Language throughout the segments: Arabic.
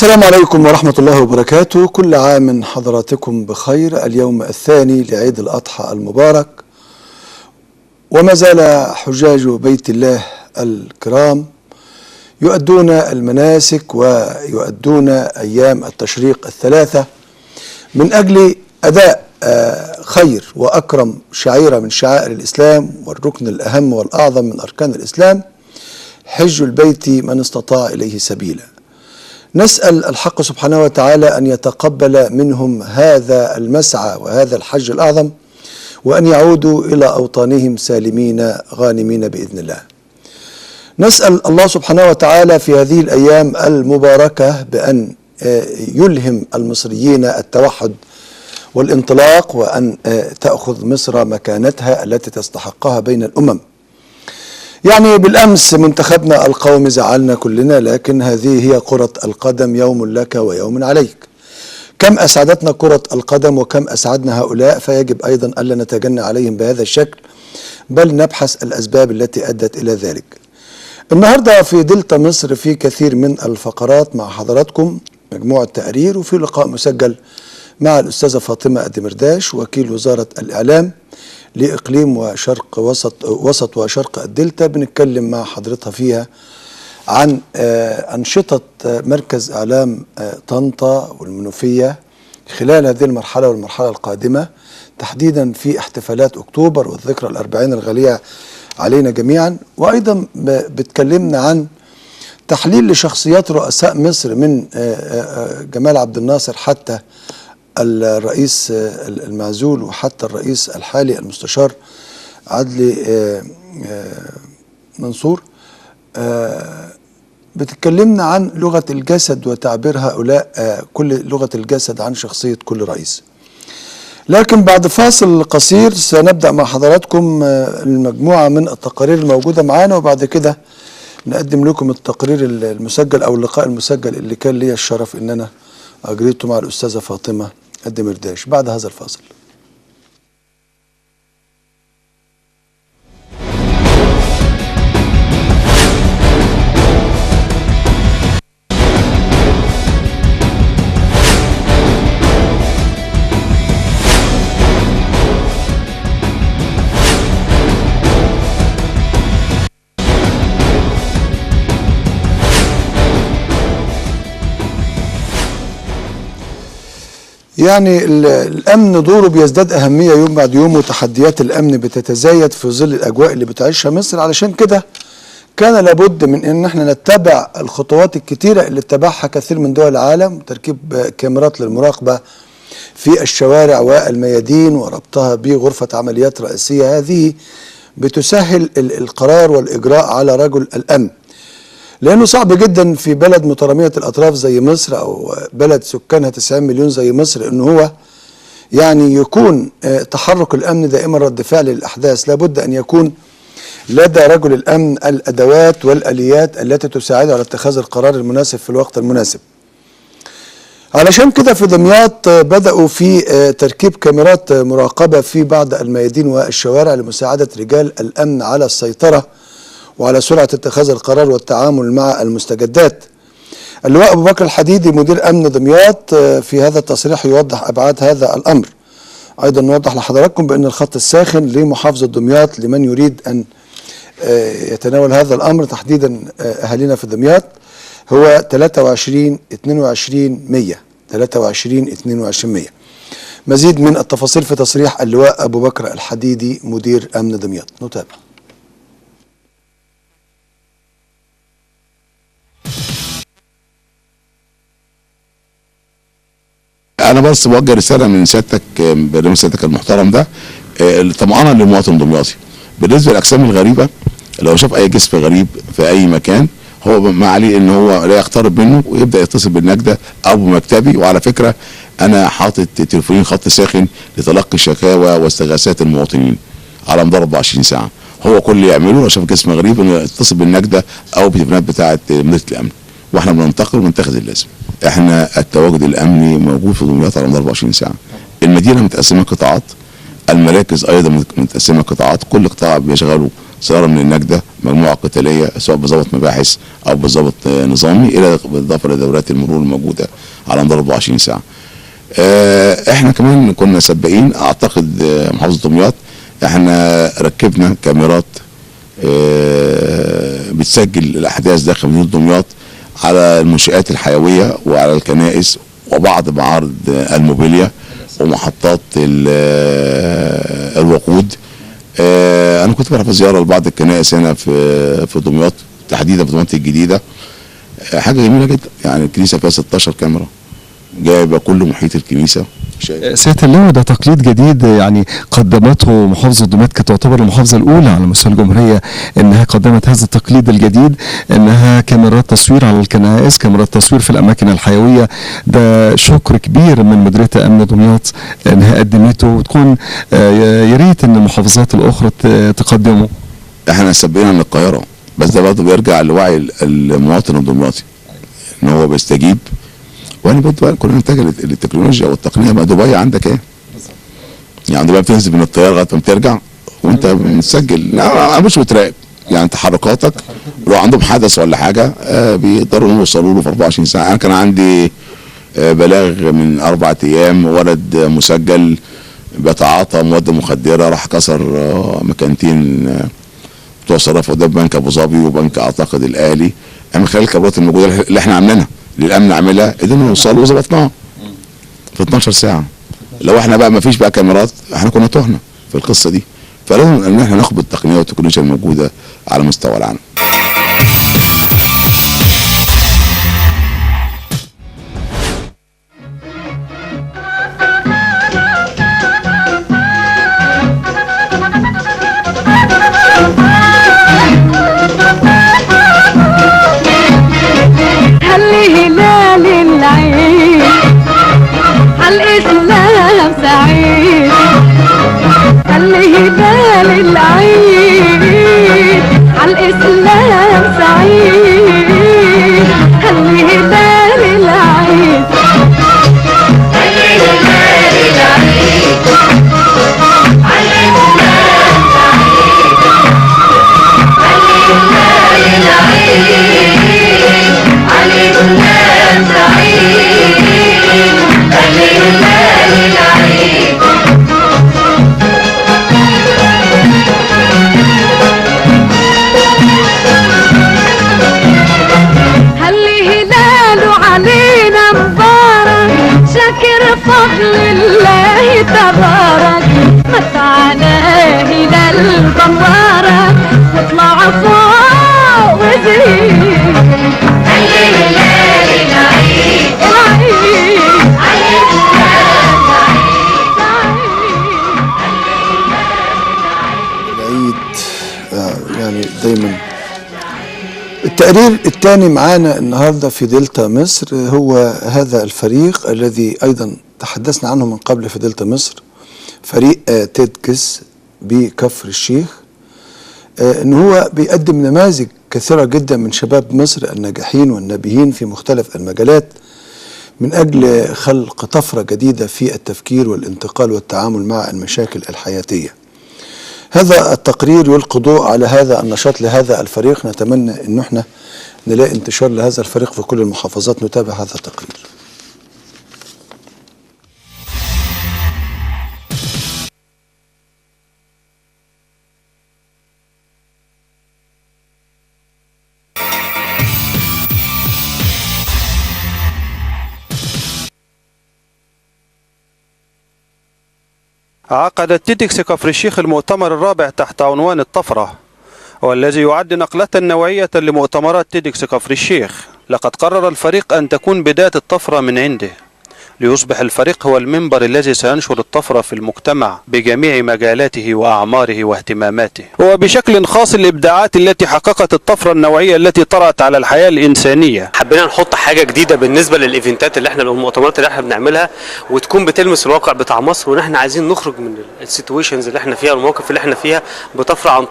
السلام عليكم ورحمة الله وبركاته. كل عام حضراتكم بخير. اليوم الثاني لعيد الأضحى المبارك، وما زال حجاج بيت الله الكرام يؤدون المناسك ويؤدون أيام التشريق الثلاثة من أجل أداء خير وأكرم شعيرة من شعائر الإسلام والركن الأهم والأعظم من أركان الإسلام، حج البيت من استطاع إليه سبيلا. نسأل الحق سبحانه وتعالى أن يتقبل منهم هذا المسعى وهذا الحج الأعظم، وأن يعودوا إلى أوطانهم سالمين غانمين بإذن الله. نسأل الله سبحانه وتعالى في هذه الأيام المباركة بأن يلهم المصريين التوحد والانطلاق، وأن تأخذ مصر مكانتها التي تستحقها بين الأمم. يعني بالأمس منتخبنا القومي زعلنا كلنا، لكن هذه هي كرة القدم، يوم لك ويوم عليك. كم أسعدتنا كرة القدم وكم أسعدنا هؤلاء، فيجب أيضا ألا نتجنى عليهم بهذا الشكل، بل نبحث الأسباب التي أدت إلى ذلك. النهاردة في دلتا مصر في كثير من الفقرات مع حضراتكم، مجموعة تقرير، وفي لقاء مسجل مع الأستاذة فاطمة الدمرداش وكيل وزارة الإعلام لإقليم وشرق وسط وشرق الدلتا. بنتكلم مع حضرتها فيها عن أنشطة مركز إعلام طنطا والمنوفية خلال هذه المرحلة والمرحلة القادمة، تحديدا في احتفالات أكتوبر والذكرى الأربعين الغالية علينا جميعا. وأيضا بتكلمنا عن تحليل لشخصيات رؤساء مصر من جمال عبد الناصر حتى الرئيس المعزول وحتى الرئيس الحالي المستشار عدلي منصور. بتتكلمنا عن لغة الجسد وتعبير هؤلاء، كل لغة الجسد عن شخصية كل رئيس. لكن بعد فاصل قصير سنبدأ مع حضراتكم المجموعة من التقارير الموجودة معانا، وبعد كده نقدم لكم التقرير المسجل أو اللقاء المسجل اللي كان لي الشرف إن أنا أجريته مع الأستاذة فاطمة الدمرداش بعد هذا الفاصل. يعني الأمن دوره بيزداد أهمية يوم بعد يوم، وتحديات الأمن بتتزايد في ظل الأجواء اللي بتعيشها مصر. علشان كده كان لابد من أن احنا نتبع الخطوات الكتيرة اللي اتبعها كثير من دول العالم، تركيب كاميرات للمراقبة في الشوارع والميادين وربطها بغرفة عمليات رئيسية. هذه بتسهل القرار والإجراء على رجل الأمن، لأنه صعب جدا في بلد مترامية الأطراف زي مصر أو بلد سكانها 90 مليون زي مصر أنه هو يعني يكون تحرك الأمن دائما رد فعل للأحداث. لابد أن يكون لدى رجل الأمن الأدوات والآليات التي تساعده على اتخاذ القرار المناسب في الوقت المناسب. علشان كده في دمياط بدأوا في تركيب كاميرات مراقبة في بعض الميادين والشوارع لمساعدة رجال الأمن على السيطرة وعلى سرعة اتخاذ القرار والتعامل مع المستجدات. اللواء أبو بكر الحديدي مدير أمن دمياط في هذا التصريح يوضح أبعاد هذا الأمر. أيضا نوضح لحضراتكم بأن الخط الساخن لمحافظة دمياط لمن يريد أن يتناول هذا الأمر، تحديدا أهالينا في دمياط، هو 23 22 100 23 22 100. مزيد من التفاصيل في تصريح اللواء أبو بكر الحديدي مدير أمن دمياط، نتابع. انا بس بوجه رساله من سيادتك، برنامج سيادتك المحترم ده، الطمأنة للمواطن الدمياطي بالنسبه للاجسام الغريبه لو شاف اي جسم غريب في اي مكان هو ما عليه ان هو لا يقترب منه ويبدا يتصل بالنجده او بمكتبي. وعلى فكره انا حاطط تليفونين خط ساخن لتلقي الشكاوى واستغاثات المواطنين على مدار 24 ساعه. هو كل اللي يعمله لو شاف جسم غريب انه يتصل بالنجده او بالتليفونات بتاعه مديريه الامن، واحنا بننتقل ونتخذ اللازم. احنا التواجد الامني موجود في دمياط على مدار 24 ساعه. المدينه متقسمه قطاعات، المراكز ايضا متقسمه قطاعات، كل قطاع بيشغله سياره من النجده، مجموعه قتاليه سواء بضابط مباحث او بضابط نظامي، الى بالاضافه لدورات المرور الموجوده على مدار 24 ساعه. احنا كمان كنا سباقين اعتقد محافظه دمياط، احنا ركبنا كاميرات بتسجل الاحداث داخل مدينه دمياط على المنشآت الحيويه وعلى الكنائس وبعض معارض الموبيليا ومحطات الوقود. انا كنت بروح في زياره لبعض الكنائس هنا في دمياط، تحديدا في دمياط الجديده. حاجه جميله جدا، يعني الكنيسه فيها 16 كاميرا جايبه كل محيط الكنيسه. سيادة اللواء، ده تقليد جديد يعني قدمته محافظة دمياط، كانت تعتبر المحافظة الأولى على مستوى الجمهورية إنها قدمت هذا التقليد الجديد، إنها كاميرات تصوير على الكنائس، كاميرات تصوير في الأماكن الحيوية. ده شكر كبير من مديرية أمن دمياط إنها قدمته، وتكون يا ريت إن المحافظات الأخرى تقدمه. إحنا سبقنا من القاهرة، بس ده برضه بيرجع لوعي المواطن الدمياطي إن هو بيستجيب. وانا برضه كلنا نتجه للتكنولوجيا والتقنيه. ما دبي عندك ايه؟ يعني دبي بتنزل من الطياره لغايه ما بترجع وانت متسجل، مش متراقب، يعني تحركاتك. لو عندهم حدث ولا حاجه بيقدروا يوصلوا له في 24 ساعه. انا كان عندي بلاغ من 4 ايام، ولد مسجل بيتعاطى مواد مخدره، راح كسر مكانتين بتوع صرافه قدام بنك ابو ظبي وبنك اعتقد الاهلي. من خلال الكاميرات الموجوده اللي احنا عاملينها للامن عاملها، قدرنا نوصل وظبطناها في 12 ساعه. لو احنا بقى ما فيش بقى كاميرات احنا كنا تهنا في القصه دي. فلازم ان احنا ناخد بالتقنيه والتكنولوجيا الموجوده على مستوى العالم. دايما. التقرير الثاني معانا النهارده في دلتا مصر هو هذا الفريق الذي ايضا تحدثنا عنه من قبل في دلتا مصر، فريق تيدكس بكفر الشيخ. ان هو بيقدم نماذج كثيره جدا من شباب مصر الناجحين والنابهين في مختلف المجالات من اجل خلق طفره جديده في التفكير والانتقال والتعامل مع المشاكل الحياتيه. هذا التقرير يلقي ضوء على هذا النشاط لهذا الفريق. نتمنى ان احنا نلاقي انتشار لهذا الفريق في كل المحافظات. نتابع هذا التقرير. عقدت تيدكس كفر الشيخ المؤتمر الرابع تحت عنوان الطفرة، والذي يعد نقلة نوعية لمؤتمرات تيدكس كفر الشيخ. لقد قرر الفريق أن تكون بداية الطفرة من عنده، ليصبح الفريق هو المنبر الذي سينشر الطفرة في المجتمع بجميع مجالاته وأعماره واهتماماته، وبشكل خاص الإبداعات التي حققت الطفرة النوعية التي طرأت على الحياة الإنسانية. حبينا نحط حاجة جديدة بالنسبة للإيفنتات اللي احنا المؤتمرات اللي احنا بنعملها، وتكون بتلمس الواقع بتاع مصر، ونحن عايزين نخرج من السيتويشنز اللي احنا فيها والمواقف اللي احنا فيها بطفرة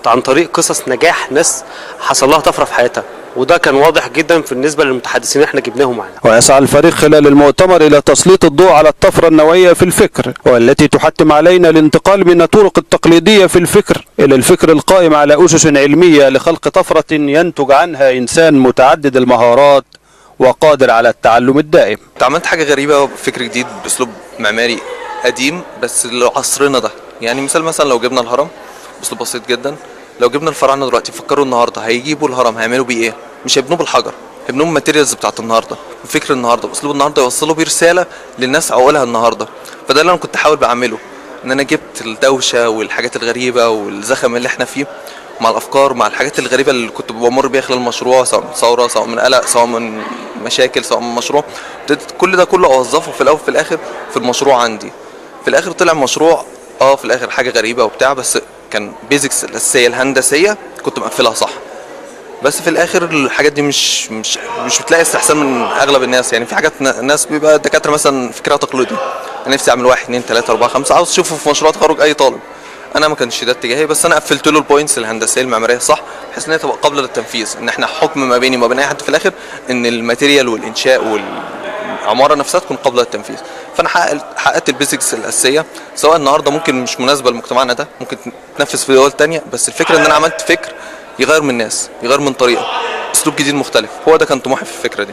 عن طريق قصص نجاح ناس حصل لها طفرة في حياتها، وده كان واضح جدا بالنسبه للمتحدثين اللي احنا جبناهم معانا. ويسعى الفريق خلال المؤتمر الى تسليط الضوء على الطفره النوعيه في الفكر، والتي تحتم علينا الانتقال من الطرق التقليديه في الفكر الى الفكر القائم على اسس علميه لخلق طفره ينتج عنها انسان متعدد المهارات وقادر على التعلم الدائم. عملت حاجه غريبه، فكر جديد باسلوب معماري قديم بس لعصرنا ده. يعني مثلا لو جبنا الهرم باسلوب بسيط جدا، لو جبنا الفراعنه دلوقتي فكروا النهارده هيجيبوا الهرم هيعملوا بيه ايه؟ مش هيبنوه بالحجر، هيبنوه بالماتيريالز بتاعت النهارده، بفكر النهارده، باسلوب النهارده، يوصلوا بيه رساله للناس عقولها النهارده. فده اللي انا كنت حاول بعمله، ان انا جبت الدوشه والحاجات الغريبه والزخم اللي احنا فيه مع الافكار، مع الحاجات الغريبه اللي كنت بمر بيها خلال المشروع، سواء من ثوره، سواء من قلق، سواء من مشاكل، سواء من مشروع. كل ده كله اوظفه في الاول وفي الاخر في المشروع عندي. في الاخر طلع مشروع في الاخر حاجه غريبه وبتاع، بس كان بيزكس الاساسيه الهندسيه كنت مقفلها صح. بس في الاخر الحاجات دي مش بتلاقي استحسان من اغلب الناس. يعني في حاجات ناس بيبقى الدكاتره مثلا فكرها تقليدي، انا نفسي اعمل 1 2 3 4 5، عاوز اشوفه في مشروع تخرج اي طالب. انا ما كانش ده اتجاهي، بس انا قفلت له البوينتس الهندسيه المعماريه صح، بحيث ان هي تبقى قابله للتنفيذ، ان احنا حكم ما بيني وما بين اي حد في الاخر ان الماتيريال والانشاء والعماره نفسها تكون قابله للتنفيذ. فانا حققت البيزكس الاساسيه، سواء النهارده ممكن مش مناسبه لمجتمعنا ده، ممكن تنفذ في دول ثانيه، بس الفكره ان انا عملت فكر يغير من الناس، يغير من طريقه، اسلوب جديد مختلف. هو ده كان طموحي في الفكره دي.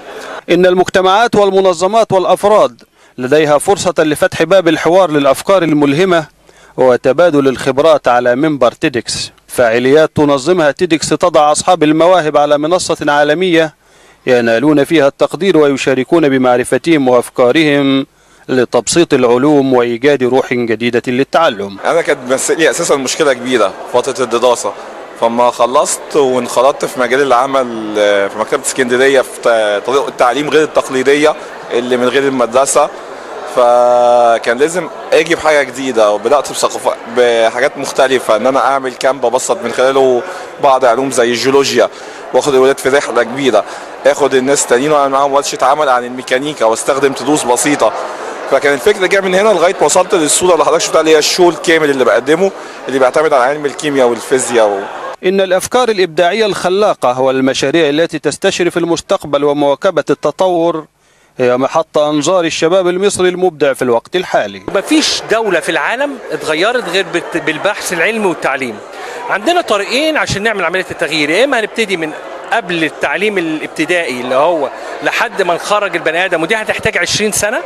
ان المجتمعات والمنظمات والافراد لديها فرصه لفتح باب الحوار للافكار الملهمه وتبادل الخبرات على منبر تيدكس. فعاليات تنظمها تيدكس تضع اصحاب المواهب على منصه عالميه ينالون فيها التقدير ويشاركون بمعرفتهم وافكارهم لتبسيط العلوم وايجاد روح جديده للتعلم. انا كانت بتمثلي اساسا مشكله كبيره فتره الدراسه، فما خلصت وانخرطت في مجال العمل في مكتبه اسكندريه في طريقه التعليم غير التقليديه اللي من غير المدرسه، فكان لازم اجي بحاجه جديده، وبدات بحاجات مختلفه، ان انا اعمل كامب ابسط من خلاله بعض علوم زي الجيولوجيا، واخد الولاد في رحله كبيره، اخد الناس تانيين واعمل معاهم ورشه عمل عن الميكانيكا واستخدم تدوس بسيطه. فكان الفكره جايه من هنا لغايه ما وصلت للصوره اللي حضرتك شفتها، اللي هي الشو الكامل اللي بقدمه، اللي بيعتمد على علم الكيمياء والفيزياء إن الأفكار الإبداعية الخلاقة والمشاريع التي تستشرف المستقبل ومواكبة التطور هي محط أنظار الشباب المصري المبدع في الوقت الحالي. مفيش دولة في العالم اتغيرت غير بالبحث العلمي والتعليم. عندنا طريقين عشان نعمل عملية التغيير، يا إما هنبتدي من قبل التعليم الابتدائي اللي هو لحد ما نخرج البني آدم، ودي هتحتاج 20 سنة،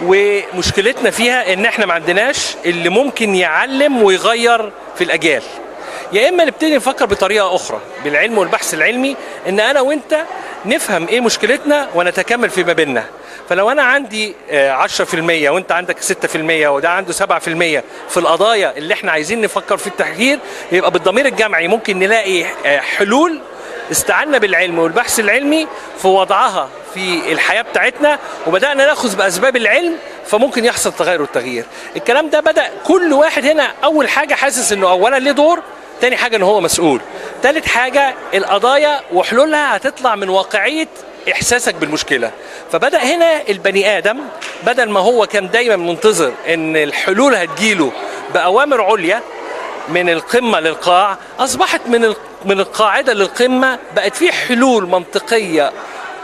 ومشكلتنا فيها ان احنا ما عندناش اللي ممكن يعلم ويغير في الاجيال. يا اما نبتدي نفكر بطريقه اخرى بالعلم والبحث العلمي، ان انا وانت نفهم ايه مشكلتنا ونتكامل فيما بيننا. فلو انا عندي 10% وانت عندك 6% وده عنده 7% في القضايا اللي احنا عايزين نفكر في التغيير، يبقى بالضمير الجمعي ممكن نلاقي حلول استعنا بالعلم والبحث العلمي في وضعها في الحياة بتاعتنا، وبدأنا ناخذ بأسباب العلم، فممكن يحصل تغير والتغيير. الكلام ده بدأ كل واحد هنا أول حاجة حاسس إنه أولا ليه دور، تاني حاجة إنه هو مسؤول، تالت حاجة القضايا وحلولها هتطلع من واقعية إحساسك بالمشكلة. فبدأ هنا البني آدم بدل ما هو كان دايما منتظر إن الحلول هتجيله بأوامر عليا من القمة للقاع، أصبحت من القاعدة للقمة بقت في حلول منطقية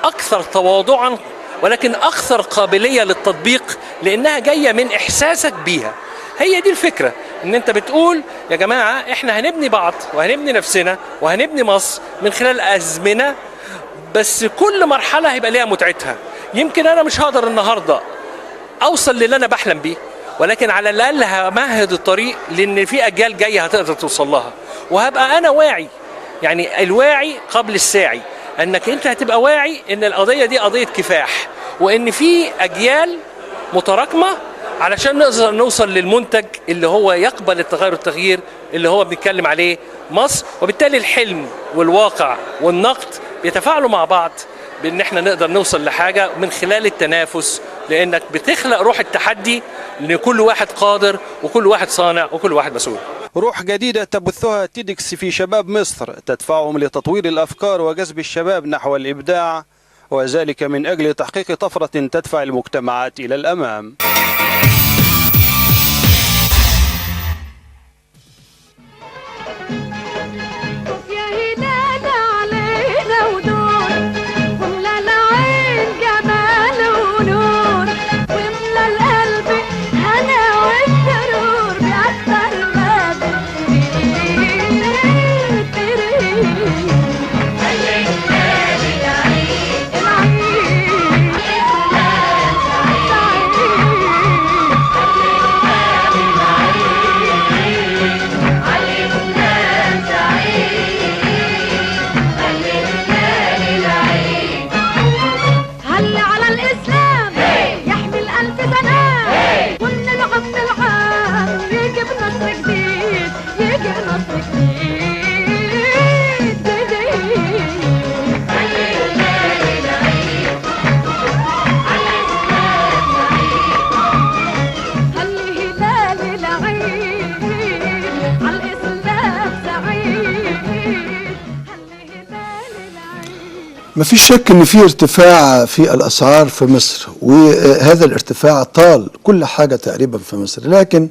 أكثر تواضعا ولكن أكثر قابلية للتطبيق، لأنها جاية من إحساسك بيها. هي دي الفكرة، إن أنت بتقول يا جماعة إحنا هنبني بعض وهنبني نفسنا وهنبني مصر من خلال أزمنة، بس كل مرحلة هيبقى ليها متعتها. يمكن أنا مش هقدر النهاردة أوصل للي أنا بحلم بيه، ولكن على الأقل همهد الطريق لأن في أجيال جاية هتقدر توصل لها، وهبقى أنا واعي. يعني الواعي قبل الساعي، أنك أنت هتبقى واعي أن القضية دي قضية كفاح، وأن في أجيال متراكمة علشان نقدر نوصل للمنتج اللي هو يقبل التغير والتغيير اللي هو بنتكلم عليه مصر. وبالتالي الحلم والواقع والنقد بيتفاعلوا مع بعض، بأن احنا نقدر نوصل لحاجة من خلال التنافس لانك بتخلق روح التحدي، لان كل واحد قادر وكل واحد صانع وكل واحد مسؤول. روح جديدة تبثها تيدكس في شباب مصر تدفعهم لتطوير الأفكار وجذب الشباب نحو الإبداع، وذلك من أجل تحقيق طفرة تدفع المجتمعات إلى الأمام. ما فيش شك ان في ارتفاع في الاسعار في مصر، وهذا الارتفاع طال كل حاجة تقريبا في مصر، لكن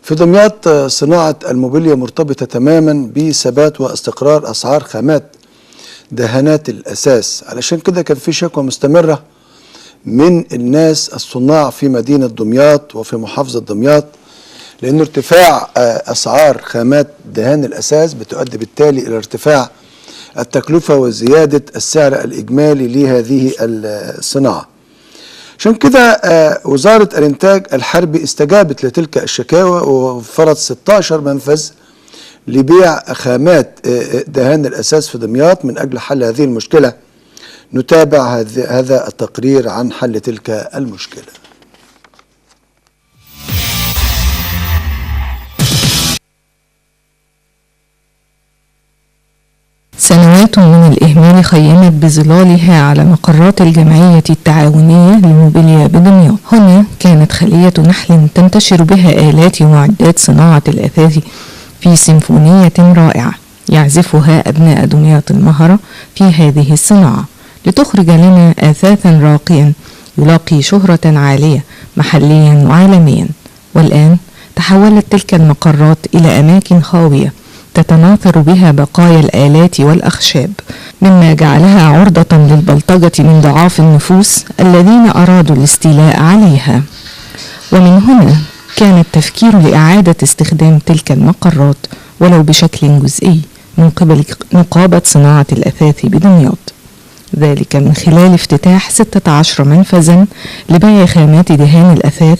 في دمياط صناعة الموبيليا مرتبطة تماما بثبات واستقرار اسعار خامات دهانات الاساس. علشان كده كان في شكوى مستمرة من الناس الصناع في مدينة دمياط وفي محافظة دمياط، لان ارتفاع اسعار خامات دهان الاساس بتؤدي بالتالي الى ارتفاع التكلفة وزيادة السعر الإجمالي لهذه الصناعة. عشان كده وزارة الإنتاج الحربي استجابت لتلك الشكاوى ووفرت 16 منفذ لبيع خامات دهان الأساس في دمياط من أجل حل هذه المشكلة. نتابع هذا التقرير عن حل تلك المشكلة. سنوات من الإهمال خيمت بظلالها على مقرات الجمعية التعاونية لموبيليا بدمياط. هنا كانت خلية نحل تنتشر بها آلات ومعدات صناعة الأثاث في سيمفونية رائعة يعزفها أبناء دمياط المهرة في هذه الصناعة، لتخرج لنا أثاثا راقيا يلاقي شهرة عالية محليا وعالميا. والآن تحولت تلك المقرات إلى أماكن خاوية تتناثر بها بقايا الآلات والأخشاب، مما جعلها عرضة للبلطجة من ضعاف النفوس الذين أرادوا الاستيلاء عليها. ومن هنا كان التفكير لإعادة استخدام تلك المقرات ولو بشكل جزئي من قبل نقابة صناعة الأثاث بدمياط، ذلك من خلال افتتاح 16 منفذا لبيع خامات دهان الأثاث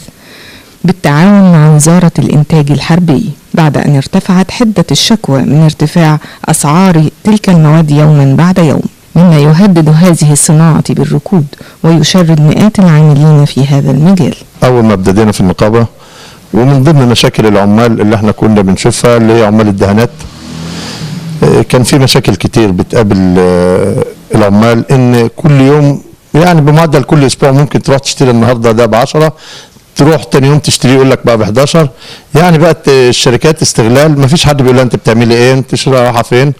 بالتعاون مع وزارة الإنتاج الحربي، بعد أن ارتفعت حدة الشكوى من ارتفاع أسعار تلك المواد يوما بعد يوم، مما يهدد هذه الصناعة بالركود ويشرد مئات العاملين في هذا المجال. أول ما ابتدينا في النقابة، ومن ضمن مشاكل العمال اللي احنا كنا بنشوفها اللي هي عمال الدهانات، كان في مشاكل كتير بتقابل العمال، ان كل يوم يعني بمعدل كل اسبوع ممكن تروح تشتري النهارده ده ب10، تروح تاني يوم تشتريه يقول لك بقى ب11. يعني بقت الشركات استغلال، ما فيش حد بيقول لها انت بتعملي ايه، انت رايحه فين.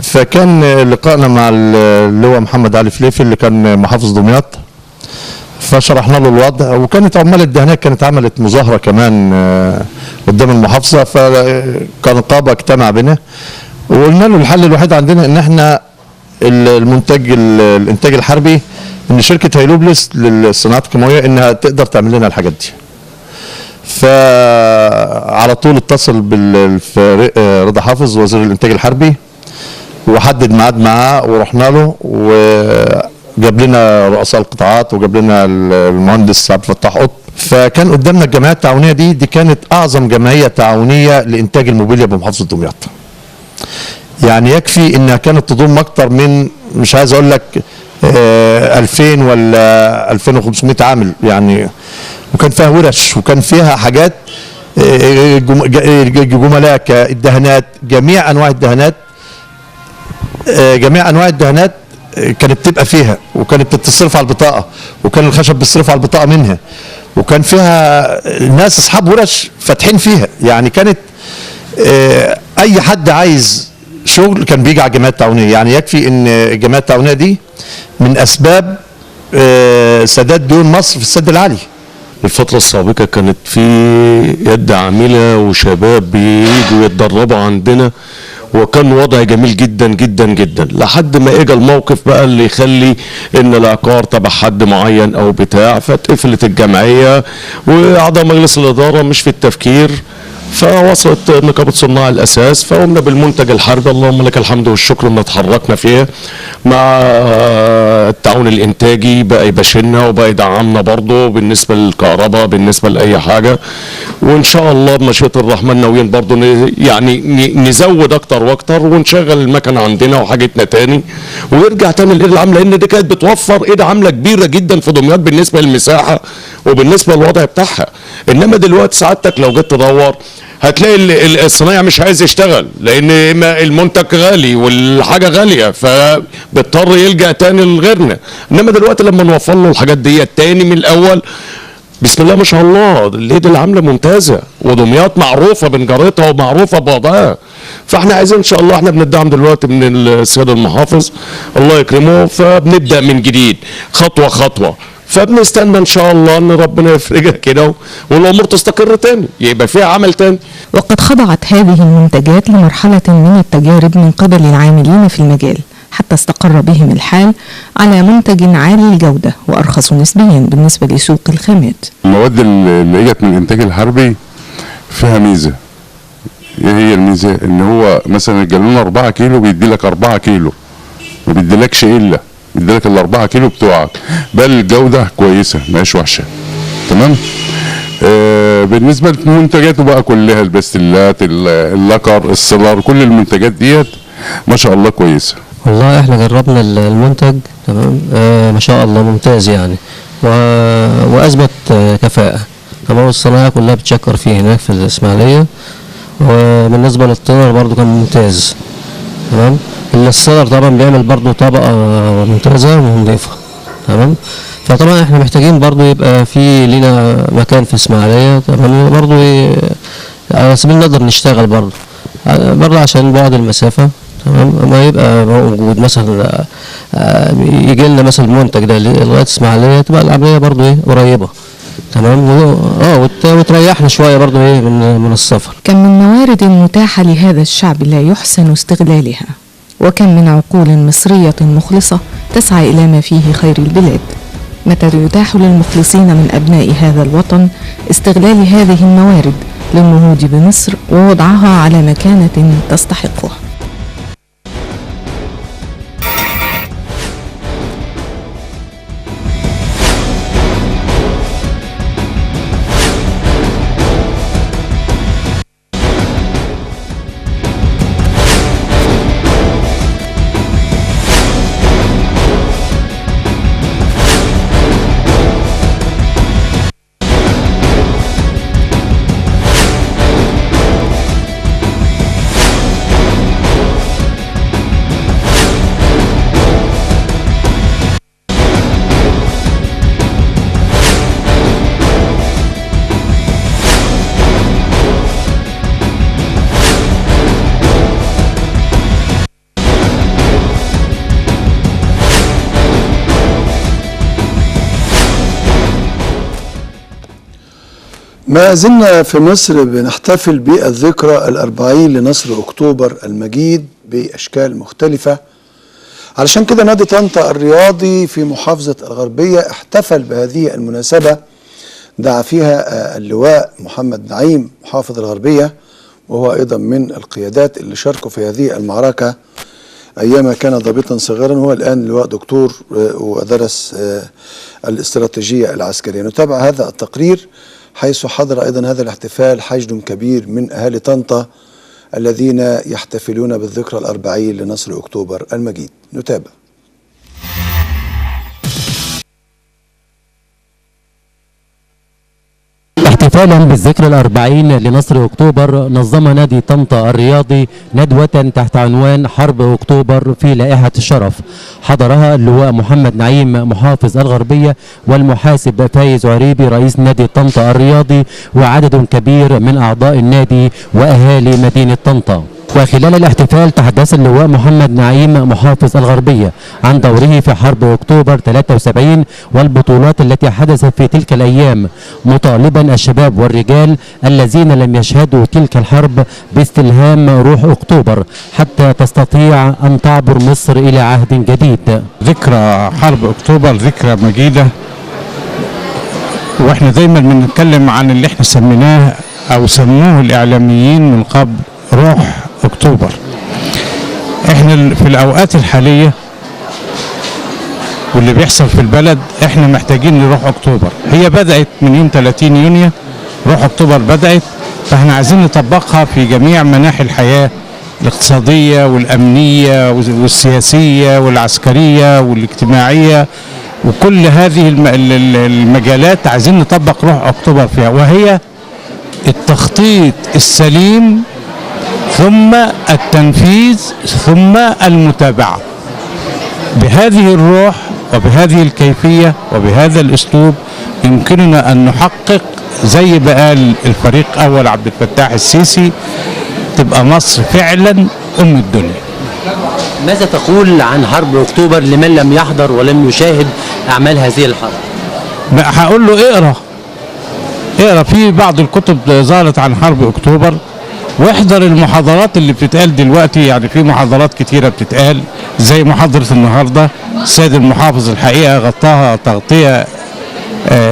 فكان لقائنا مع اللي هو محمد علي فليفي اللي كان محافظ دمياط، فشرحنا له الوضع، وكانت عمال الدهانات كانت عملت مظاهره كمان قدام المحافظه، فكنقابه اجتمع بنا وقلنا له الحل الوحيد عندنا ان احنا الانتاج الحربي، ان شركه هيلوبلس للصناعات الكيماويه انها تقدر تعمل لنا الحاجات دي. فعلى طول اتصل بالفريق رضا حافظ وزير الانتاج الحربي وحدد ميعاد معاه، ورحنا له وجاب لنا رؤساء القطاعات وجاب لنا المهندس عبد الفتاح قط. فكان قدامنا الجمعيه التعاونيه دي كانت اعظم جمعيه تعاونيه لانتاج الموبيليا بمحافظه دمياط. يعني يكفي انها كانت تضم اكتر من، مش عايز اقول لك 2000 ولا 2500 عامل يعني، وكان فيها ورش وكان فيها حاجات جملاء كالدهانات، جميع انواع الدهانات كانت بتبقى فيها، وكانت بتصرف على البطاقه، وكان الخشب بيصرف على البطاقه منها، وكان فيها ناس اصحاب ورش فاتحين فيها. يعني كانت اي حد عايز شغل كان بيجي على الجمعيه التعاونيه. يعني يكفي ان الجمعيه التعاونيه دي من اسباب سداد ديون مصر في السد العالي. الفترة السابقة كانت في يد عاملة وشباب بييجوا يتدربوا عندنا، وكان وضع جميل جدا جدا جدا، لحد ما اجى الموقف بقى اللي يخلي ان العقار تبع حد معين او بتاع، فاتقفلت الجمعية واعضاء مجلس الادارة مش في التفكير، فوصلت نقابة صناع الأساس، فقمنا بالمنتج الحربي اللهم لك الحمد والشكر إن اتحركنا فيها مع التعاون الإنتاجي، بقى يباشرنا وبقى يدعمنا برضه بالنسبة للكهرباء بالنسبة لأي حاجة، وإن شاء الله بمشيئة الرحمن ناويين برضه يعني نزود أكتر وأكتر ونشغل المكنة عندنا وحاجتنا تاني ونرجع تاني لإيد العاملة، لأن دي كانت بتوفر إيد عاملة كبيرة جدا في دمياط بالنسبة للمساحة وبالنسبة للوضع بتاعها. إنما دلوقتي سعادتك لو جيت تدور هتلاقي الصنايع مش عايز يشتغل لان المنتج غالي والحاجه غاليه، فبيضطر يلجا تاني لغيرنا. انما دلوقتي لما نوفر له الحاجات دي تاني من الاول، بسم الله ما شاء الله اليد العامله ممتازه، ودمياط معروفه بنجارتها ومعروفه بوضعها. فاحنا عايزين ان شاء الله، احنا بندعم دلوقتي من السيد المحافظ الله يكرمه، فبنبدا من جديد خطوه خطوه، فبنستنى ان شاء الله ان ربنا يفرجها كده والامور تستقر تاني، يبقى فيها عمل تاني. وقد خضعت هذه المنتجات لمرحلة من التجارب من قبل العاملين في المجال حتى استقر بهم الحال على منتج عالي الجودة وأرخص نسبيا بالنسبة لسوق الخامات. المواد اللي اجت من الانتاج الحربي فيها ميزة. ايه هي الميزة؟ ان هو مثلا الجالون 4 كيلو بيدي لك 4 كيلو، ما بيديلكش الا بيديلك ال4 كيلو بتوعك، بل الجودة كويسة ماهيش وحشة. تمام؟ بالنسبة لمنتجاته بقى كلها، البستلات، اللاكر، السيلر، كل المنتجات ديت ما شاء الله كويسة. والله احنا جربنا المنتج تمام، ما شاء الله ممتاز يعني، واثبت كفاءة. تمام، الصناعة كلها بتشكر فيه هناك في الاسماعيلية. وبالنسبة للتنر برضو كان ممتاز. تمام، السيلر طبعا بيعمل برضو طبقة ممتازة ونظيفة. تمام، فطبعا احنا محتاجين برضو يبقى في لينا مكان في اسماعيلية تمام، برضو على سبيل نقدر نشتغل برضو عشان بعد المسافة. تمام، ما يبقى موجود مثلا يجي لنا مثلا المنتج ده لغاية اسماعيلية، تبقى العملية برضو قريبة. تمام، وتريحنا شوية برضو من السفر. كم من موارد متاحة لهذا الشعب لا يحسن استغلالها، وكم من عقول مصرية مخلصة تسعى إلى ما فيه خير البلاد. متى يتاح للمخلصين من أبناء هذا الوطن استغلال هذه الموارد للنهوض بمصر ووضعها على مكانة تستحقها؟ ما زلنا في مصر بنحتفل بالذكرى 40 لنصر أكتوبر المجيد بأشكال مختلفة. علشان كده نادي طنطا الرياضي في محافظة الغربية احتفل بهذه المناسبة، دعا فيها اللواء محمد نعيم محافظ الغربية، وهو أيضا من القيادات اللي شاركوا في هذه المعركة أيام كان ضابطا صغيرا، وهو الآن لواء دكتور ودرس الاستراتيجية العسكرية. نتابع هذا التقرير حيث حضر أيضا هذا الاحتفال حشد كبير من أهالي طنطا الذين يحتفلون بالذكرى 40 لنصر أكتوبر المجيد. نتابع. احتفال واحتفالا بالذكرى الأربعين لنصر أكتوبر، نظم نادي طنطا الرياضي ندوة تحت عنوان حرب أكتوبر في لائحة الشرف، حضرها اللواء محمد نعيم محافظ الغربية والمحاسب فايز عريبي رئيس نادي طنطا الرياضي وعدد كبير من أعضاء النادي وأهالي مدينة طنطا. وخلال الاحتفال تحدث اللواء محمد نعيم محافظ الغربية عن دوره في حرب أكتوبر 73 والبطولات التي حدثت في تلك الأيام، مطالبا الشباب والرجال الذين لم يشهدوا تلك الحرب باستلهام روح أكتوبر حتى تستطيع أن تعبر مصر إلى عهد جديد. ذكرى حرب أكتوبر ذكرى مجيدة، واحنا دايما بنتكلم عن اللي احنا سميناه أو سموه الإعلاميين من قبل روح أكتوبر. احنا في الأوقات الحالية واللي بيحصل في البلد احنا محتاجين لروح أكتوبر. هي بدأت من يوم 30 يونيو، روح أكتوبر بدأت، فاحنا عايزين نطبقها في جميع مناحي الحياة الاقتصادية والأمنية والسياسية والعسكرية والاجتماعية، وكل هذه المجالات عايزين نطبق روح أكتوبر فيها، وهي التخطيط السليم ثم التنفيذ ثم المتابعة. بهذه الروح وبهذه الكيفية وبهذا الأسلوب يمكننا أن نحقق زي ما قال الفريق أول عبد الفتاح السيسي، تبقى مصر فعلا أم الدنيا. ماذا تقول عن حرب أكتوبر لمن لم يحضر ولم يشاهد أعمال هذه الحرب؟ هقول له اقرأ في بعض الكتب ظهرت عن حرب أكتوبر، واحضر المحاضرات اللي بتتقال دلوقتي. يعني في محاضرات كتيرة بتتقال زي محاضرة النهاردة، السيد المحافظ الحقيقة غطاها تغطية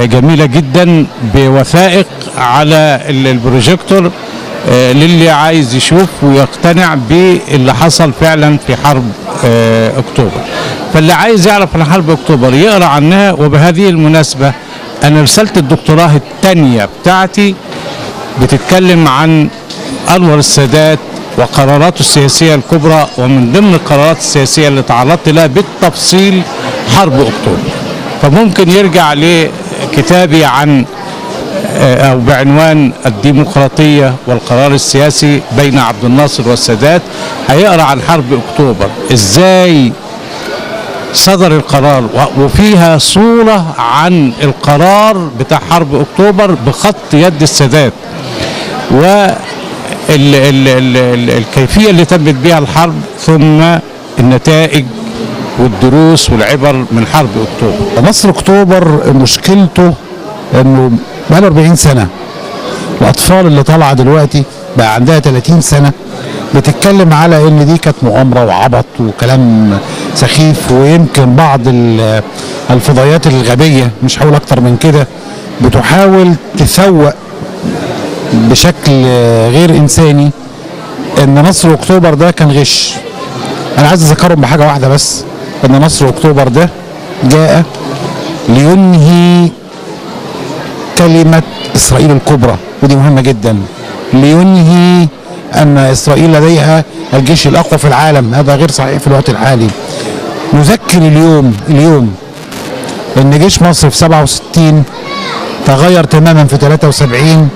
جميلة جدا بوثائق على البروجيكتور للي عايز يشوف ويقتنع باللي حصل فعلا في حرب أكتوبر. فاللي عايز يعرف عن حرب أكتوبر يقرأ عنها. وبهذه المناسبة أنا رسالة الدكتوراه الثانية بتاعتي بتتكلم عن أنور السادات وقراراته السياسية الكبرى، ومن ضمن القرارات السياسية اللي تعرضت لها بالتفصيل حرب أكتوبر. فممكن يرجع لكتابي عن أو بعنوان الديمقراطية والقرار السياسي بين عبد الناصر والسادات، هيقرأ عن حرب أكتوبر إزاي صدر القرار، وفيها صورة عن القرار بتاع حرب أكتوبر بخط يد السادات والكيفية اللي تمت بها الحرب، ثم النتائج والدروس والعبر من حرب أكتوبر. نصر أكتوبر مشكلته انه بقى له 40 سنة، الأطفال اللي طالعة دلوقتي بقى عندها 30 سنة بتتكلم على ان دي كانت مؤامرة وعبط وكلام سخيف، ويمكن بعض الفضائيات الغبية مش هقول اكتر من كده بتحاول تسوق بشكل غير انساني ان نصر اكتوبر ده كان غش. انا عايز اذكرهم بحاجة واحدة بس، ان نصر اكتوبر ده جاء لينهي كلمة اسرائيل الكبرى، ودي مهمة جدا، لينهي ان اسرائيل لديها الجيش الاقوى في العالم. هذا غير صحيح في الوقت الحالي. نذكر اليوم ان جيش مصر في 67 تغير تماما في 73.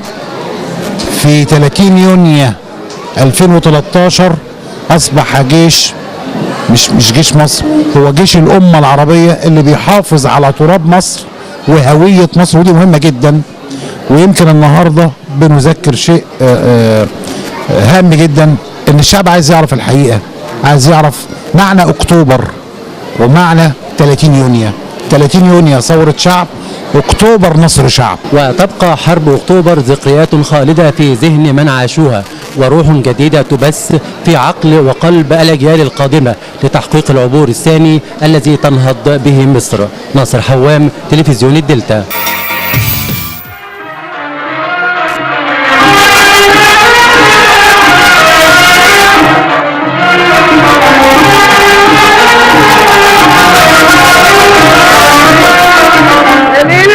في 30 يونيو 2013 اصبح جيش مش جيش مصر، هو جيش الامه العربيه اللي بيحافظ على تراب مصر وهويه مصر، ودي مهمه جدا. ويمكن النهارده بنذكر شيء هام جدا، ان الشعب عايز يعرف الحقيقه، عايز يعرف معنى اكتوبر ومعنى 30 يونيو. 30 يونيو ثوره شعب، اكتوبر نصر شعب. وتبقى حرب أكتوبر ذكريات خالدة في ذهن من عاشوها، وروح جديدة تبث في عقل وقلب الأجيال القادمة لتحقيق العبور الثاني الذي تنهض به مصر. ناصر حوام، تلفزيون الدلتا. وجد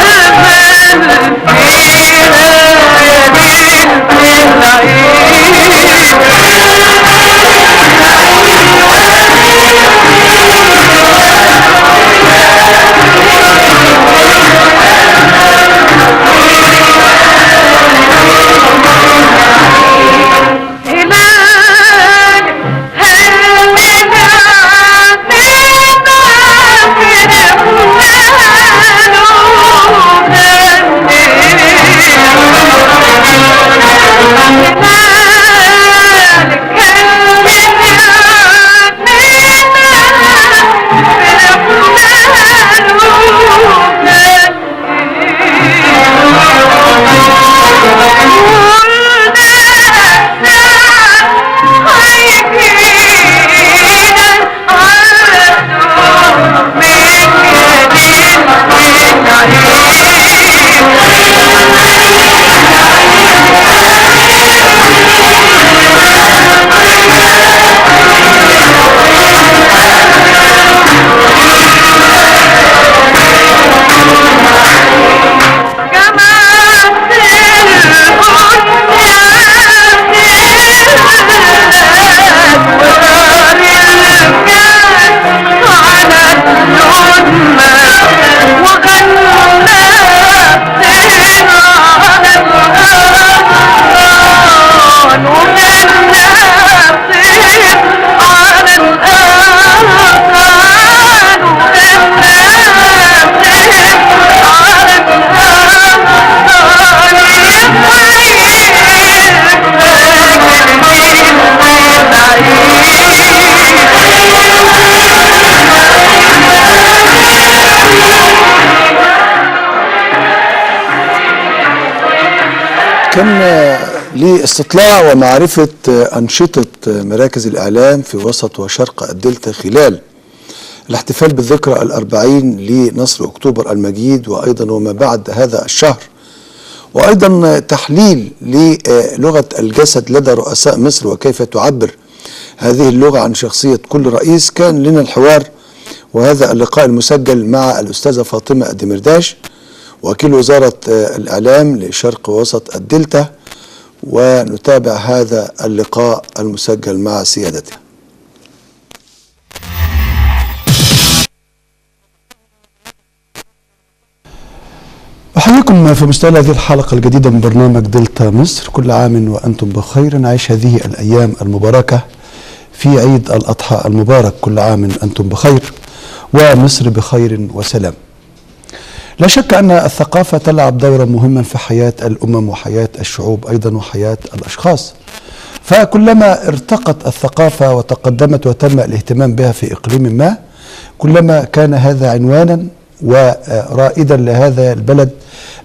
الأمل كان لاستطلاع ومعرفة أنشطة مراكز الإعلام في وسط وشرق الدلتا خلال الاحتفال بالذكرى 40 لنصر أكتوبر المجيد، وأيضا وما بعد هذا الشهر، وأيضا تحليل للغة الجسد لدى رؤساء مصر وكيف تعبر هذه اللغة عن شخصية كل رئيس. كان لنا الحوار وهذا اللقاء المسجل مع الأستاذة فاطمة الدمرداش وكيل وزارة الإعلام لشرق ووسط الدلتا، ونتابع هذا اللقاء المسجل مع سيادتها. أحييكم في مستهل هذه الحلقة الجديدة من برنامج دلتا مصر. كل عام وأنتم بخير، نعيش هذه الأيام المباركة في عيد الأضحى المبارك. كل عام أنتم بخير ومصر بخير وسلام. لا شك أن الثقافة تلعب دورا مهما في حياة الأمم وحياة الشعوب أيضا وحياة الأشخاص، فكلما ارتقت الثقافة وتقدمت وتم الاهتمام بها في إقليم ما، كلما كان هذا عنوانا ورائدا لهذا البلد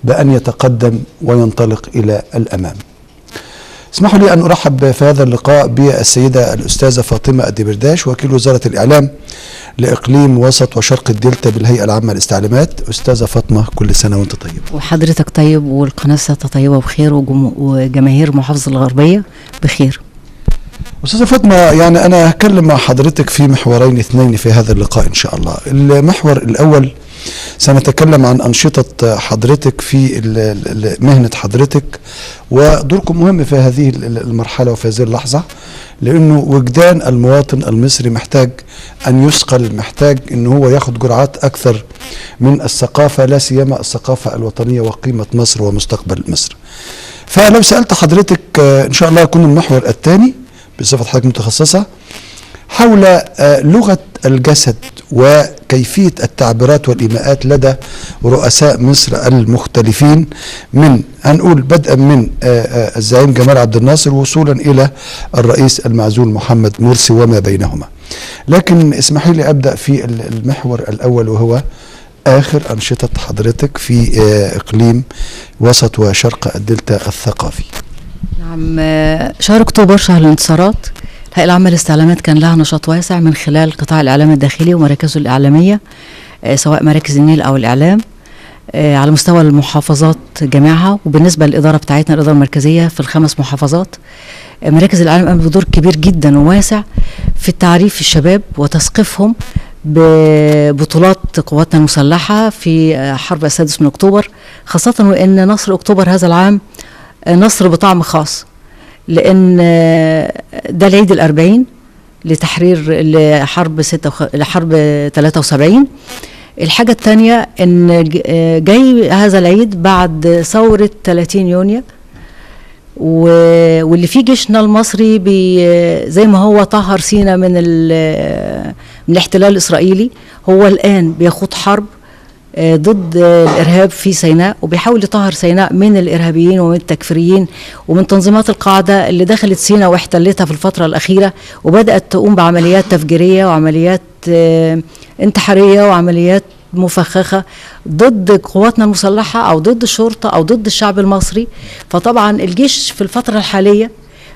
بأن يتقدم وينطلق إلى الأمام. اسمحوا لي أن أرحب في هذا اللقاء بالسيدة الأستاذة فاطمة الدمرداش وكيل وزارة الإعلام لإقليم وسط وشرق الدلتا بالهيئة العامة للاستعلامات. أستاذة فاطمة، كل سنة وأنت طيب. وحضرتك طيب، والقناة طيبة بخير، وجماهير محافظة الغربية بخير. أستاذة فاطمة، يعني أنا هتكلم مع حضرتك في محورين اثنين في هذا اللقاء إن شاء الله. المحور الأول سنتكلم عن أنشطة حضرتك في مهنة حضرتك، ودوركم مهم في هذه المرحلة وفي هذه اللحظة، لأنه وجدان المواطن المصري محتاج أن يثقل، محتاج أنه هو ياخد جرعات أكثر من الثقافة، لا سيما الثقافة الوطنية وقيمة مصر ومستقبل مصر. فلو سألت حضرتك إن شاء الله يكون المحور الثاني بصفة حضرتك متخصصة حول لغة الجسد وكيفية التعبيرات والإيماءات لدى رؤساء مصر المختلفين، من هنقول بدءا من الزعيم جمال عبد الناصر وصولا إلى الرئيس المعزول محمد مرسي وما بينهما. لكن اسمحي لي أبدأ في المحور الأول، وهو آخر أنشطة حضرتك في إقليم وسط وشرق الدلتا الثقافي. نعم، شهر أكتوبر شهر الانتصارات. الهيئة العامة للاستعلامات كان لها نشاط واسع من خلال قطاع الإعلام الداخلي ومراكزه الإعلامية، سواء مراكز النيل أو الإعلام على مستوى المحافظات جميعها. وبالنسبة للإدارة بتاعتنا، الإدارة المركزية في ال5 محافظات، مراكز الإعلام قامت بدور كبير جدا وواسع في تعريف الشباب وتثقيفهم ببطولات قواتنا المسلحة في حرب السادس من أكتوبر، خاصة وإن نصر أكتوبر هذا العام نصر بطعم خاص، لأن ده العيد 40 لتحرير لحرب 73. الحاجة الثانية إن جاي هذا العيد بعد ثورة 30 يونيو، واللي فيه جيشنا المصري زي ما هو طهر سينا من الاحتلال الإسرائيلي، هو الآن بيخوض حرب ضد الإرهاب في سيناء، وبيحاول يطهر سيناء من الإرهابيين ومن التكفيريين ومن تنظيمات القاعدة اللي دخلت سيناء واحتلتها في الفترة الأخيرة، وبدأت تقوم بعمليات تفجيرية وعمليات انتحارية وعمليات مفخخة ضد قواتنا المسلحة أو ضد الشرطة أو ضد الشعب المصري. فطبعا الجيش في الفترة الحالية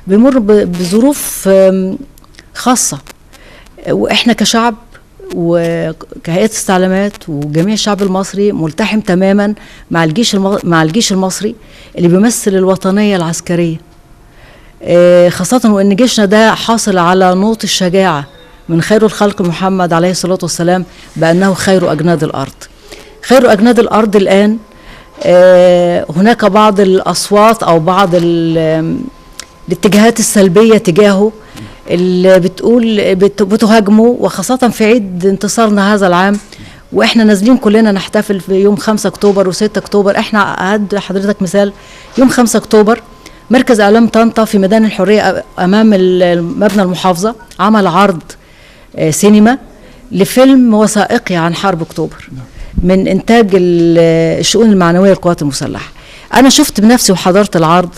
بيمر بظروف خاصة، وإحنا كشعب وكهيئة استعلامات وجميع الشعب المصري ملتحم تماما مع الجيش المصري اللي بيمثل الوطنية العسكرية، خاصة وإن جيشنا ده حاصل على نوط الشجاعة من خير الخلق محمد عليه الصلاة والسلام بأنه خير أجناد الأرض. خير أجناد الأرض الآن هناك بعض الأصوات أو بعض الاتجاهات السلبية تجاهه اللي بتقول بتهاجمه، وخاصة في عيد انتصارنا هذا العام، واحنا نازلين كلنا نحتفل في يوم 5 أكتوبر و6 أكتوبر. احنا هد حضرتك مثال، يوم 5 أكتوبر مركز إعلام طنطا في ميدان الحرية أمام مبنى المحافظة عمل عرض سينما لفيلم وثائقي عن حرب أكتوبر من إنتاج الشؤون المعنوية للقوات المسلحة. أنا شفت بنفسي وحضرت العرض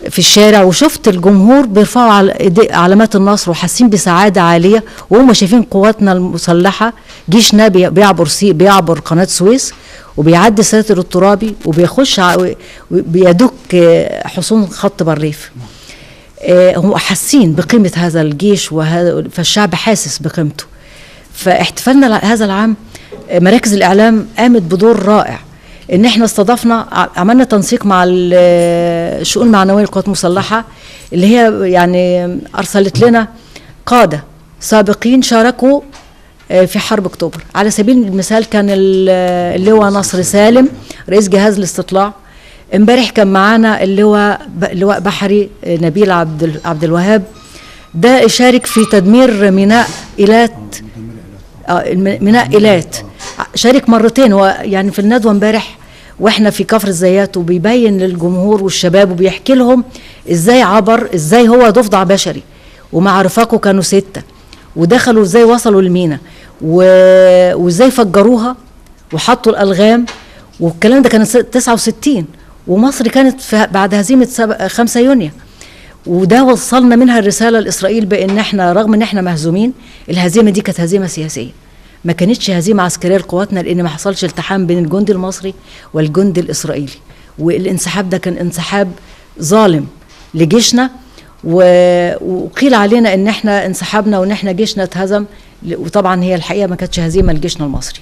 في الشارع، وشفت الجمهور بيرفعوا علامات النصر وحاسين بسعادة عالية، وهم شايفين قواتنا المسلحة جيشنا بيعبر قناة السويس وبيعدي الساتر الترابي وبيخش بيدك حصون خط بارليف. هم حاسين بقيمة هذا الجيش فالشعب حاسس بقيمته. فاحتفالنا هذا العام مراكز الإعلام قامت بدور رائع، إن احنا استضفنا، عملنا تنسيق مع الشؤون المعنوية للقوات المسلحة اللي هي يعني أرسلت لنا قادة سابقين شاركوا في حرب أكتوبر. على سبيل المثال كان اللواء نصر سالم رئيس جهاز الاستطلاع. امبارح كان معانا اللواء بحري نبيل عبد الوهاب، ده شارك في تدمير ميناء إيلات، شارك مرتين. هو يعني في الندوة امبارح واحنا في كفر الزيات وبيبين للجمهور والشباب وبيحكي لهم ازاي عبر، ازاي هو ضفدع بشري ومع رفاقه كانوا 6 ودخلوا ازاي وصلوا المينا وازاي فجروها وحطوا الألغام. والكلام ده كان 69 ومصر كانت بعد هزيمة 5 يونيو. وده وصلنا منها الرسالة لإسرائيل بأن احنا رغم ان احنا مهزومين، الهزيمة دي كانت هزيمة سياسية، ما كانتش هزيمة عسكرية لقواتنا، لأن ما حصلش التحام بين الجندي المصري والجندي الإسرائيلي. والانسحاب ده كان انسحاب ظالم لجيشنا، وقيل علينا ان احنا انسحبنا وان احنا جيشنا اتهزم، وطبعا هي الحقيقة ما كانتش هزيمة لجيشنا المصري.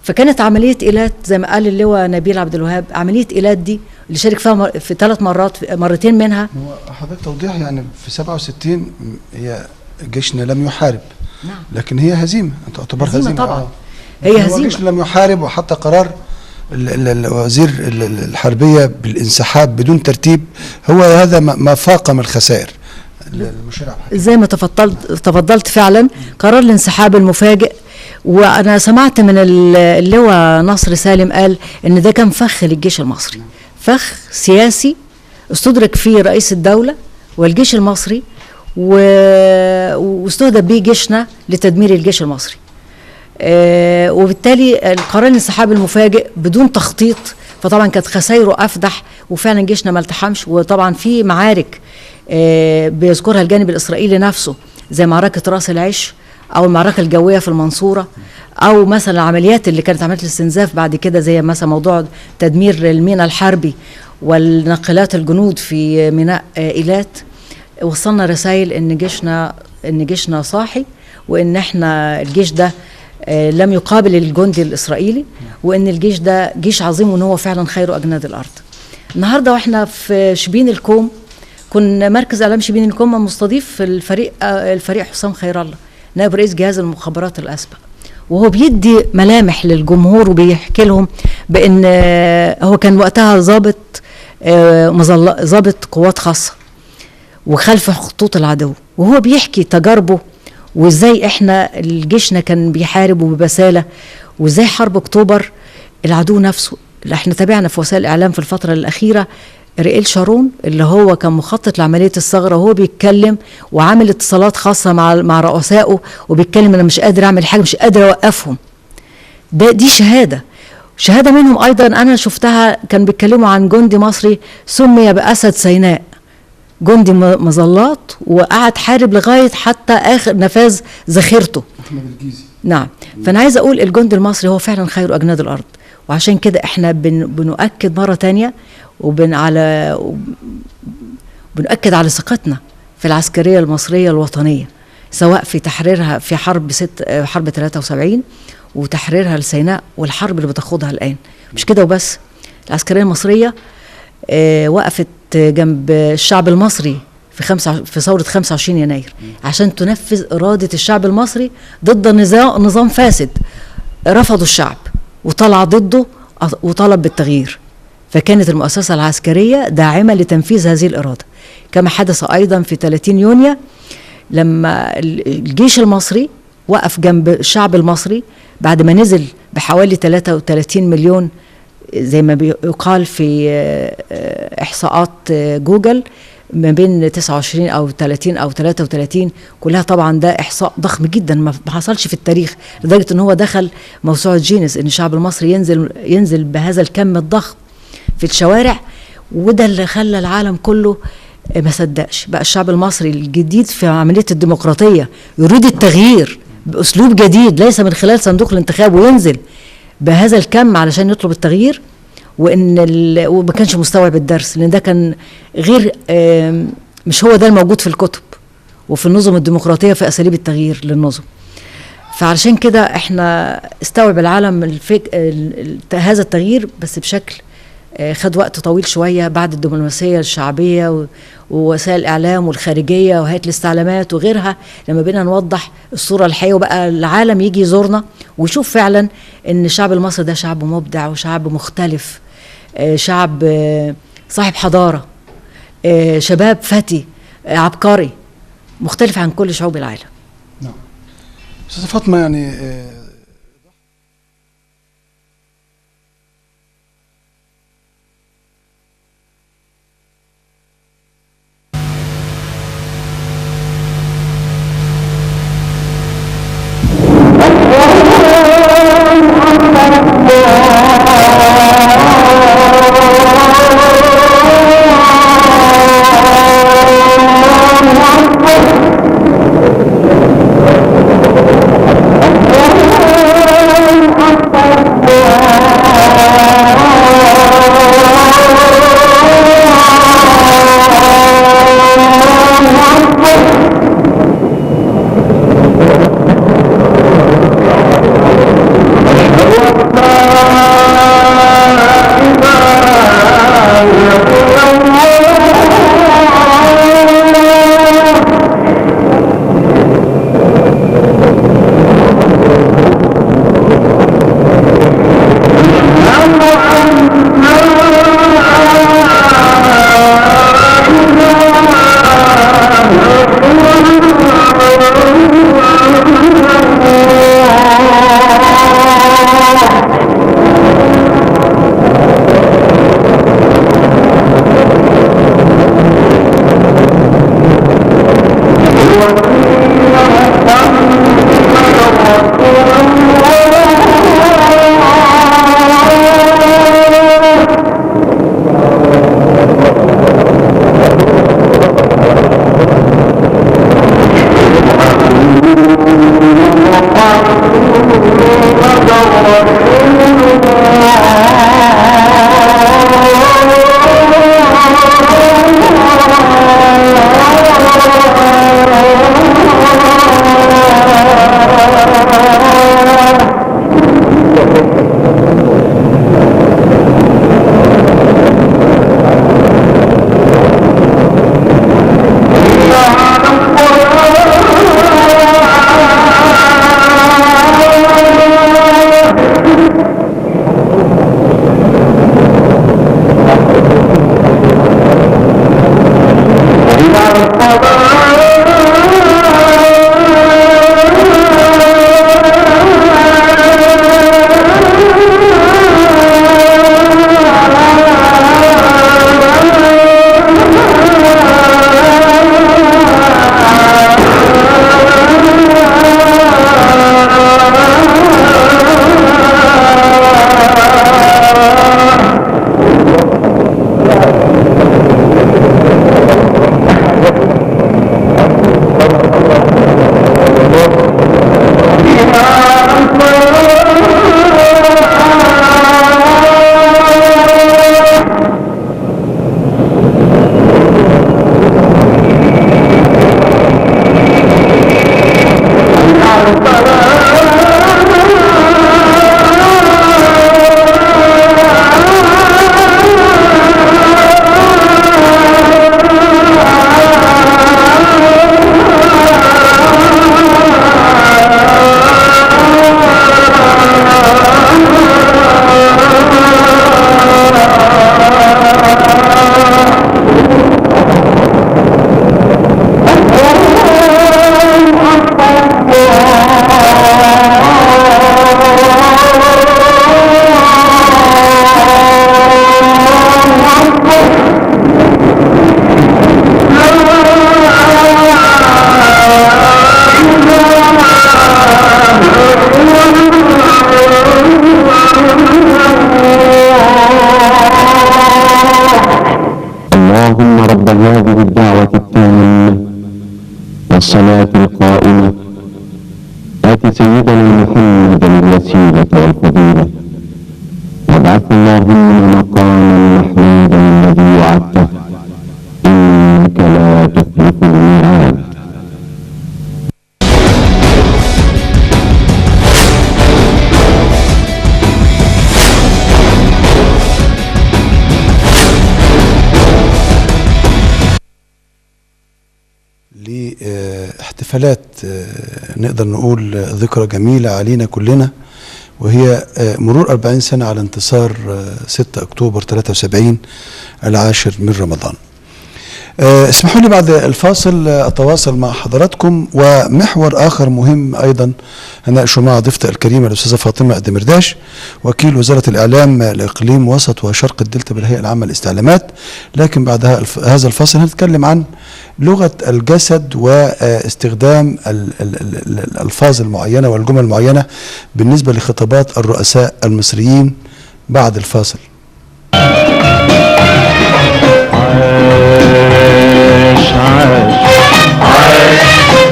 فكانت عملية إيلات زي ما قال اللواء نبيل عبد الوهاب، عملية إيلات دي اللي شارك فيها في 3 مرات، مرتين منها. هو حضرتك توضيح يعني في 67 هي جيشنا لم يحارب، نعم. لكن هي هزيمة، تعتبر هزيمة طبعا. هي هزيمة. جيشنا لم يحارب، وحتى قرار وزير الحربية بالانسحاب بدون ترتيب هو هذا ما فاقم الخسائر. زي ما تفضلت فعلا قرار الانسحاب المفاجئ. وانا سمعت من اللواء نصر سالم قال ان ده كان فخ للجيش المصري، فخ سياسي استدرك فيه رئيس الدولة والجيش المصري، واستهدف به جيشنا لتدمير الجيش المصري. وبالتالي القرار الانسحاب المفاجئ بدون تخطيط، فطبعا كانت خسائره افدح، وفعلا جيشنا ما التحمش. وطبعا في معارك بيذكرها الجانب الاسرائيلي نفسه زي معركة راس العش او المعركة الجوية في المنصورة، او مثلا العمليات اللي كانت عملية الاستنزاف بعد كده زي مثلا موضوع تدمير الميناء الحربي والناقلات الجنود في ميناء إيلات. وصلنا رسائل ان جيشنا صاحي، وان احنا الجيش ده لم يقابل الجندي الاسرائيلي، وان الجيش ده جيش عظيم، وان هو فعلا خير اجناد الارض. النهارده واحنا في شبين الكوم، كنا مركز اعلام شبين الكوم مستضيف الفريق حسام خير الله نائب رئيس جهاز المخابرات الاسبق، وهو بيدي ملامح للجمهور وبيحكي لهم بان هو كان وقتها ضابط قوات خاصه وخلف خطوط العدو، وهو بيحكي تجاربه وازاي احنا جيشنا كان بيحارب وببساله، وازاي حرب اكتوبر العدو نفسه اللي احنا تابعنا في وسائل الاعلام في الفتره الاخيره رئيل شارون اللي هو كان مخطط لعمليه الثغره، وهو بيتكلم وعامل اتصالات خاصه مع رؤسائه وبيتكلم انا مش قادر اعمل حاجه، مش قادر اوقفهم. دي شهاده منهم. ايضا انا شفتها كان بيتكلموا عن جندي مصري سمي باسد سيناء، جندي مظلات وقعد حارب لغايه حتى اخر نفاذ ذخيرته. احمد الجيزي. نعم. فانا عايزه اقول الجندي المصري هو فعلا خير اجناد الارض، وعشان كده احنا بنؤكد مره تانية بنؤكد على ثقتنا في العسكريه المصريه الوطنيه، سواء في تحريرها في حرب 73 وتحريرها لسيناء والحرب اللي بتخوضها الان. مش كده وبس، العسكريه المصريه وقفت جنب الشعب المصري في ثورة 25 يناير عشان تنفذ إرادة الشعب المصري ضد نظام فاسد رفضوا الشعب وطلع ضده وطلب بالتغيير. فكانت المؤسسة العسكرية داعمة لتنفيذ هذه الإرادة، كما حدث أيضا في 30 يونيو لما الجيش المصري وقف جنب الشعب المصري بعد ما نزل بحوالي 33 مليون زي ما بيقال في إحصاءات جوجل ما بين 29 أو 30 أو 33 كلها. طبعا ده إحصاء ضخم جدا ما حصلش في التاريخ، لدرجة أن هو دخل موسوعة جينيس أن الشعب المصري ينزل بهذا الكم الضخم في الشوارع. وده اللي خلى العالم كله ما صدقش. بقى الشعب المصري الجديد في عملية الديمقراطية يريد التغيير بأسلوب جديد ليس من خلال صندوق الانتخاب، وينزل بهذا الكم علشان يطلب التغيير، وما كانش مستوعب الدرس، لان ده كان غير مش هو ده الموجود في الكتب وفي النظم الديمقراطيه في اساليب التغيير للنظم. فعلشان كده احنا استوعب العالم هذا التغيير، بس بشكل خد وقت طويل شويه بعد الدبلوماسيه الشعبيه ووسائل الاعلام والخارجيه وهيئه الاستعلامات وغيرها، لما بقينا نوضح الصوره الحقيقيه وبقى العالم يجي يزورنا ويشوف فعلا ان الشعب المصري ده شعب مبدع وشعب مختلف، شعب صاحب حضاره، شباب فتي عبقري مختلف عن كل شعوب العالم. نعم. استاذة فاطمة، يعني والصلاة القائمة آت سيدنا محمدا الوسيلة والفضيلة اللهم مقاما محمودا الذي وعدته إنك لا تخلف الميعاد. لاحتفالات نقدر نقول ذكرى جميلة علينا كلنا، وهي مرور 40 سنة على انتصار 6 أكتوبر 73 العاشر من رمضان. اسمحوا لي بعد الفاصل أتواصل مع حضراتكم، ومحور آخر مهم أيضا هنناقشه مع ضيفتي الكريمة الأستاذة فاطمة الدمرداش، وكيل وزارة الإعلام لإقليم وسط وشرق الدلتا بالهيئة العامة للاستعلامات. لكن بعد هذا الفاصل هنتكلم عن لغة الجسد واستخدام الألفاظ المعينة والجمل المعينة بالنسبة لخطابات الرؤساء المصريين بعد الفاصل.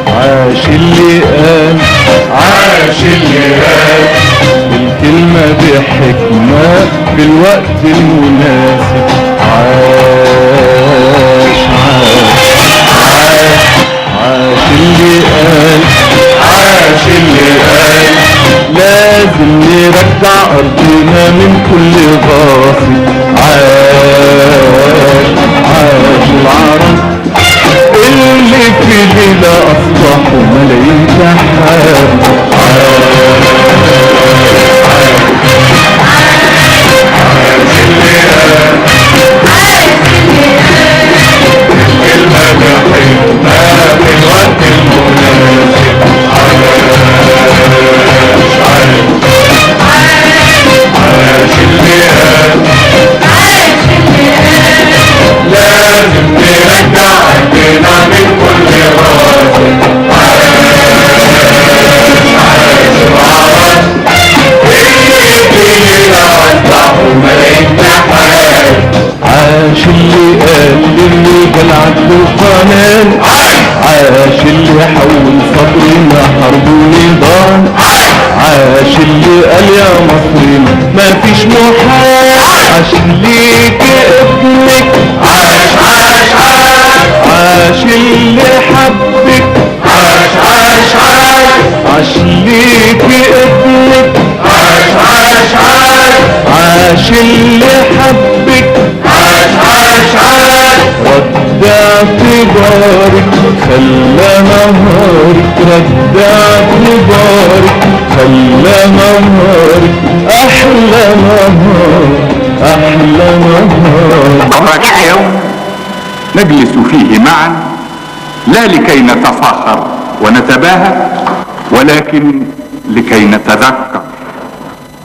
عاش اللي قال، عاش اللي قال الكلمة بحكمة بالوقت المناسب. عاش اللي قال، عاش اللي قال لازم نرجع أرضنا من كل غاصب. عاش العرب اللي في ليلة أصبحوا ملايين سحاب. لازم نرجع أرضنا من كل غاصب. عاش اللي قال للرجال العدل وقانون. عاش اللي حول صبرنا حرب ونضال. عاش اللي قال يا مصرنا ما فيش محال. عاش ليك ابنك. عاش اللي حبك. عاش ليك ابنك. عاش اللي حبك. رد اعتبارك خلى نهارك. رد اعتبارك خلى نهارك احلى نهار. احلى نهار. ضحك يوم نجلس فيه معا لا لكي نتفاخر ونتباهى، ولكن لكي نتذكر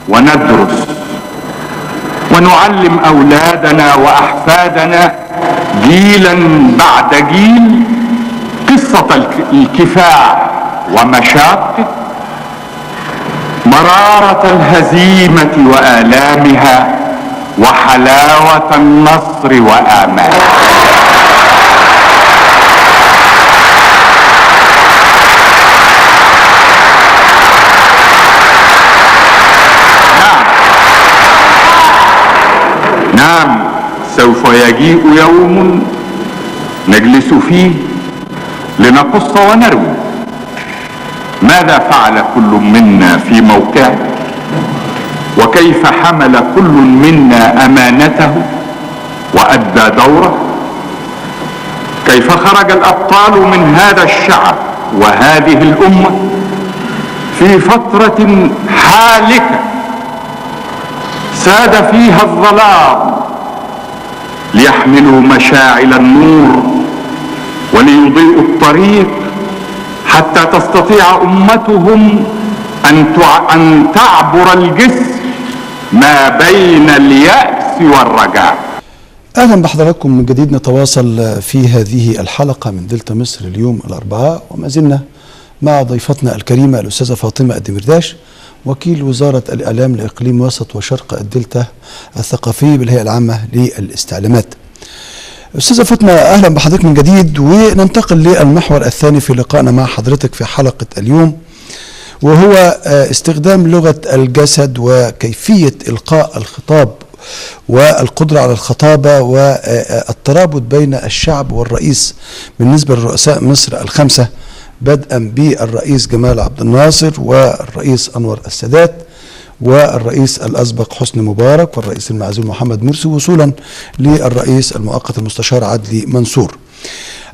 وندرس ونعلم أولادنا وأحفادنا جيلا بعد جيل قصة الكفاح ومشاقه، مرارة الهزيمة وآلامها، وحلاوة النصر وآمالها. نعم، سوف يجيء يوم نجلس فيه لنقص ونروي ماذا فعل كل منا في موقعه، وكيف حمل كل منا أمانته وأدى دوره، كيف خرج الأبطال من هذا الشعب وهذه الأمة في فترة حالكة ساد فيها الظلام ليحملوا مشاعل النور وليضيئوا الطريق حتى تستطيع أمتهم أن تعبر الجسر ما بين اليأس والرجاء. أهلا بحضراتكم من جديد. نتواصل في هذه الحلقة من دلتا مصر اليوم الأربعاء، وما زلنا مع ضيفتنا الكريمة الأستاذة فاطمة الدمرداش، وكيل وزارة الإعلام لإقليم وسط وشرق الدلتا الثقافي بالهيئة العامة للاستعلامات. أستاذة فاطمة أهلا بحضرتك من جديد، وننتقل للمحور الثاني في لقائنا مع حضرتك في حلقة اليوم، وهو استخدام لغة الجسد وكيفية إلقاء الخطاب والقدرة على الخطابة والترابط بين الشعب والرئيس بالنسبة لرؤساء مصر الخمسة، بدءا بالرئيس جمال عبد الناصر والرئيس أنور السادات والرئيس الأسبق حسني مبارك والرئيس المعزول محمد مرسي، وصولا للرئيس المؤقت المستشار عدلي منصور.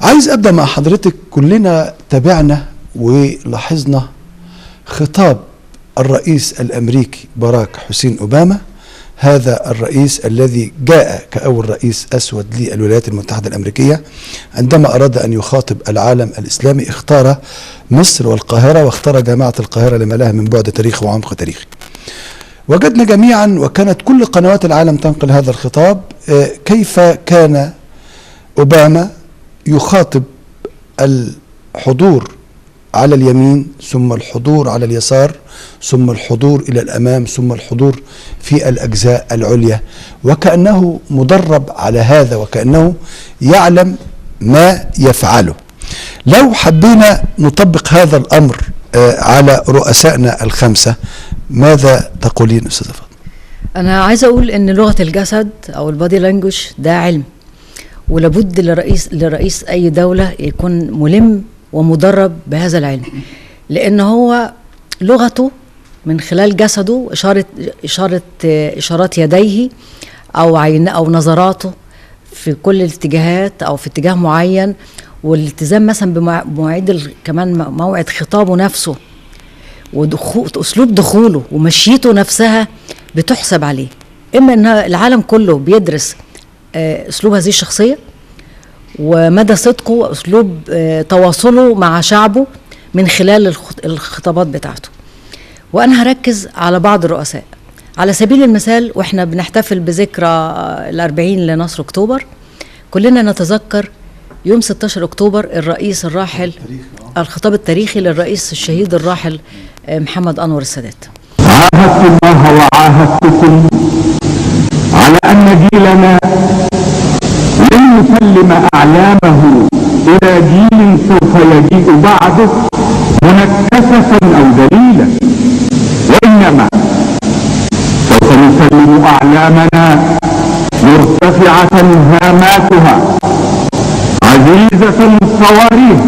عايز أبدأ مع حضرتك. كلنا تابعنا ولاحظنا خطاب الرئيس الأمريكي باراك حسين أوباما، هذا الرئيس الذي جاء كأول رئيس أسود للولايات المتحدة الأمريكية، عندما أراد أن يخاطب العالم الإسلامي اختار مصر والقاهرة واختار جامعة القاهرة لما لها من بعد تاريخي وعمق تاريخي. وجدنا جميعا وكانت كل قنوات العالم تنقل هذا الخطاب، كيف كان أوباما يخاطب الحضور على اليمين ثم الحضور على اليسار ثم الحضور إلى الأمام ثم الحضور في الأجزاء العليا، وكأنه مدرب على هذا وكأنه يعلم ما يفعله. لو حبينا نطبق هذا الأمر على رؤسائنا الخمسة، ماذا تقولين أستاذة فاطمة؟ أنا عايزة أقول إن لغة الجسد أو البادي لانجوج ده علم، ولابد لرئيس أي دولة يكون ملم ومدرب بهذا العلم، لأن هو لغته من خلال جسده إشارات يديه أو نظراته في كل الاتجاهات أو في اتجاه معين، والالتزام مثلا بمواعيد كمان موعد خطابه نفسه وأسلوب دخوله ومشيته نفسها بتحسب عليه. إما أن العالم كله بيدرس أسلوب هذه الشخصية ومدى صدقه وأسلوب تواصله مع شعبه من خلال الخطابات بتاعته. وأنا هركز على بعض الرؤساء على سبيل المثال. وإحنا بنحتفل بذكرى 40 لنصر أكتوبر، كلنا نتذكر يوم 16 أكتوبر الرئيس الراحل، الخطاب التاريخي للرئيس الشهيد الراحل محمد أنور السادات. عاهدت الله وعاهدتكم على أن جيلنا لن يسلم أعلامه إلى جيل سوف يجيء بعده منكسة أو دليلا، وإنما سوف نسلم أعلامنا مرتفعة هاماتها عزيزة الصواريخ،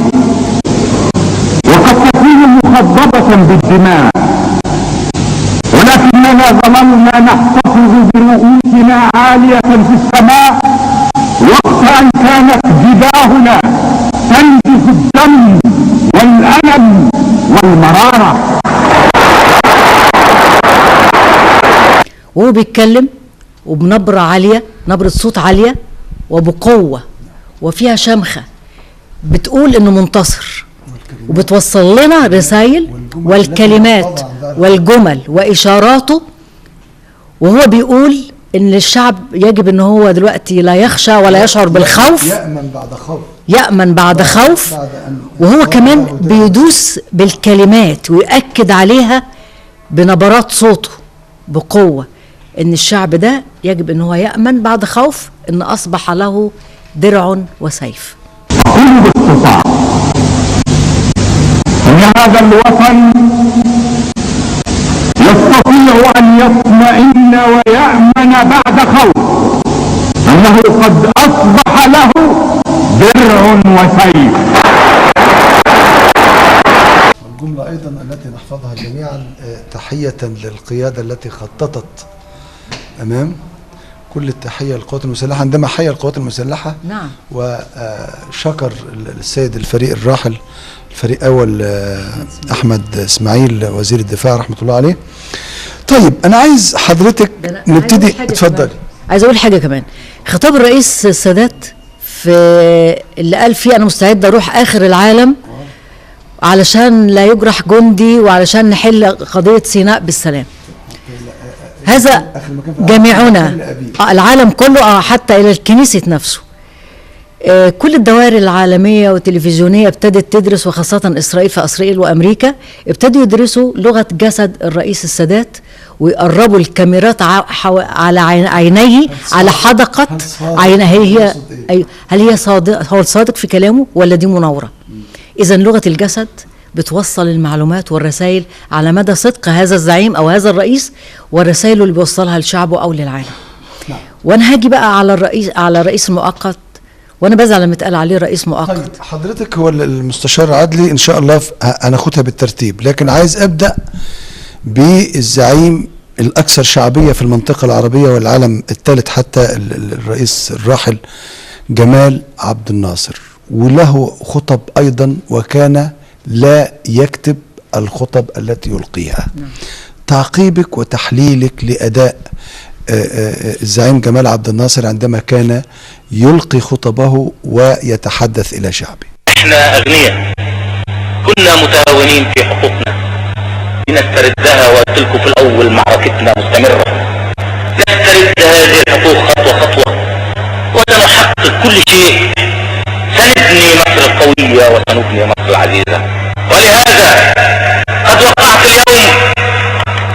وقد تكون مخضبة بالدماء، ولكننا ظللنا نحتفظ برؤوسنا عالية في السماء وقت أن كانت جباهنا تنزف الدم والألم والمرارة. وهو بيتكلم وبنبرة عالية، نبرة صوت عالية وبقوة وفيها شمخة، بتقول إنه منتصر وبتوصل لنا رسائل والكلمات والجمل وإشاراته، وهو بيقول إن الشعب يجب إن هو دلوقتي لا يخشى ولا يشعر بالخوف، يأمن بعد خوف. وهو كمان بيدوس بالكلمات ويؤكد عليها بنبرات صوته بقوة إن الشعب ده يجب إن هو يأمن بعد خوف، إن أصبح له درع وسيف. أقول باختصار إن هذا الوطن يستطيع أن يطمئن ويأمن بعد خوف أنه قد أصبح له درع وسيف. الجملة أيضا التي نحفظها جميعا تحية للقيادة التي خططت أمام كل التحية للقوات المسلحة. عندما حيا القوات المسلحة نعم وشكر السيد الفريق الراحل الفريق أول أحمد إسماعيل وزير الدفاع رحمة الله عليه. طيب أنا عايز حضرتك نبتدي، اتفضلي. عايز أقول حاجة كمان. خطاب الرئيس السادات في اللي قال فيه أنا مستعد أروح آخر العالم علشان لا يجرح جندي وعلشان نحل قضية سيناء بالسلام. هذا جميعنا العالم كله حتى إلى الكنيسة نفسه. كل الدوائر العالمية والتلفزيونية ابتدت تدرس، وخاصة إسرائيل وأمريكا ابتدوا يدرسوا لغة جسد الرئيس السادات ويقربوا الكاميرات على عينيه، على حدقة عينيه. هل هي صادق، هو صادق في كلامه ولا دي مناورة؟ إذا لغة الجسد بتوصل المعلومات والرسائل على مدى صدق هذا الزعيم أو هذا الرئيس والرسائل اللي بيوصلها لشعبه أو للعالم. وانا هاجي بقى على الرئيس المؤقت، وانا بزعل لما اتقال عليه رئيس مؤقت. طيب حضرتك هو المستشار عدلي ان شاء الله هناخدها بالترتيب، لكن عايز ابدا بالزعيم الاكثر شعبيه في المنطقه العربيه والعالم الثالث حتى، الرئيس الراحل جمال عبد الناصر، وله خطب ايضا وكان لا يكتب الخطب التي يلقيها. تعقيبك وتحليلك لاداء الزعيم جمال عبد الناصر عندما كان يلقي خطبه ويتحدث إلى شعبه. احنا أغنياء، كنا متهاونين في حقوقنا لنستردها، وقلت لكم في الأول معركتنا مستمرة، نسترد هذه الحقوق خطوة خطوة وسنحقق كل شيء، سنبني مصر القوية وسنبني مصر العزيزة. ولهذا قد وقعت اليوم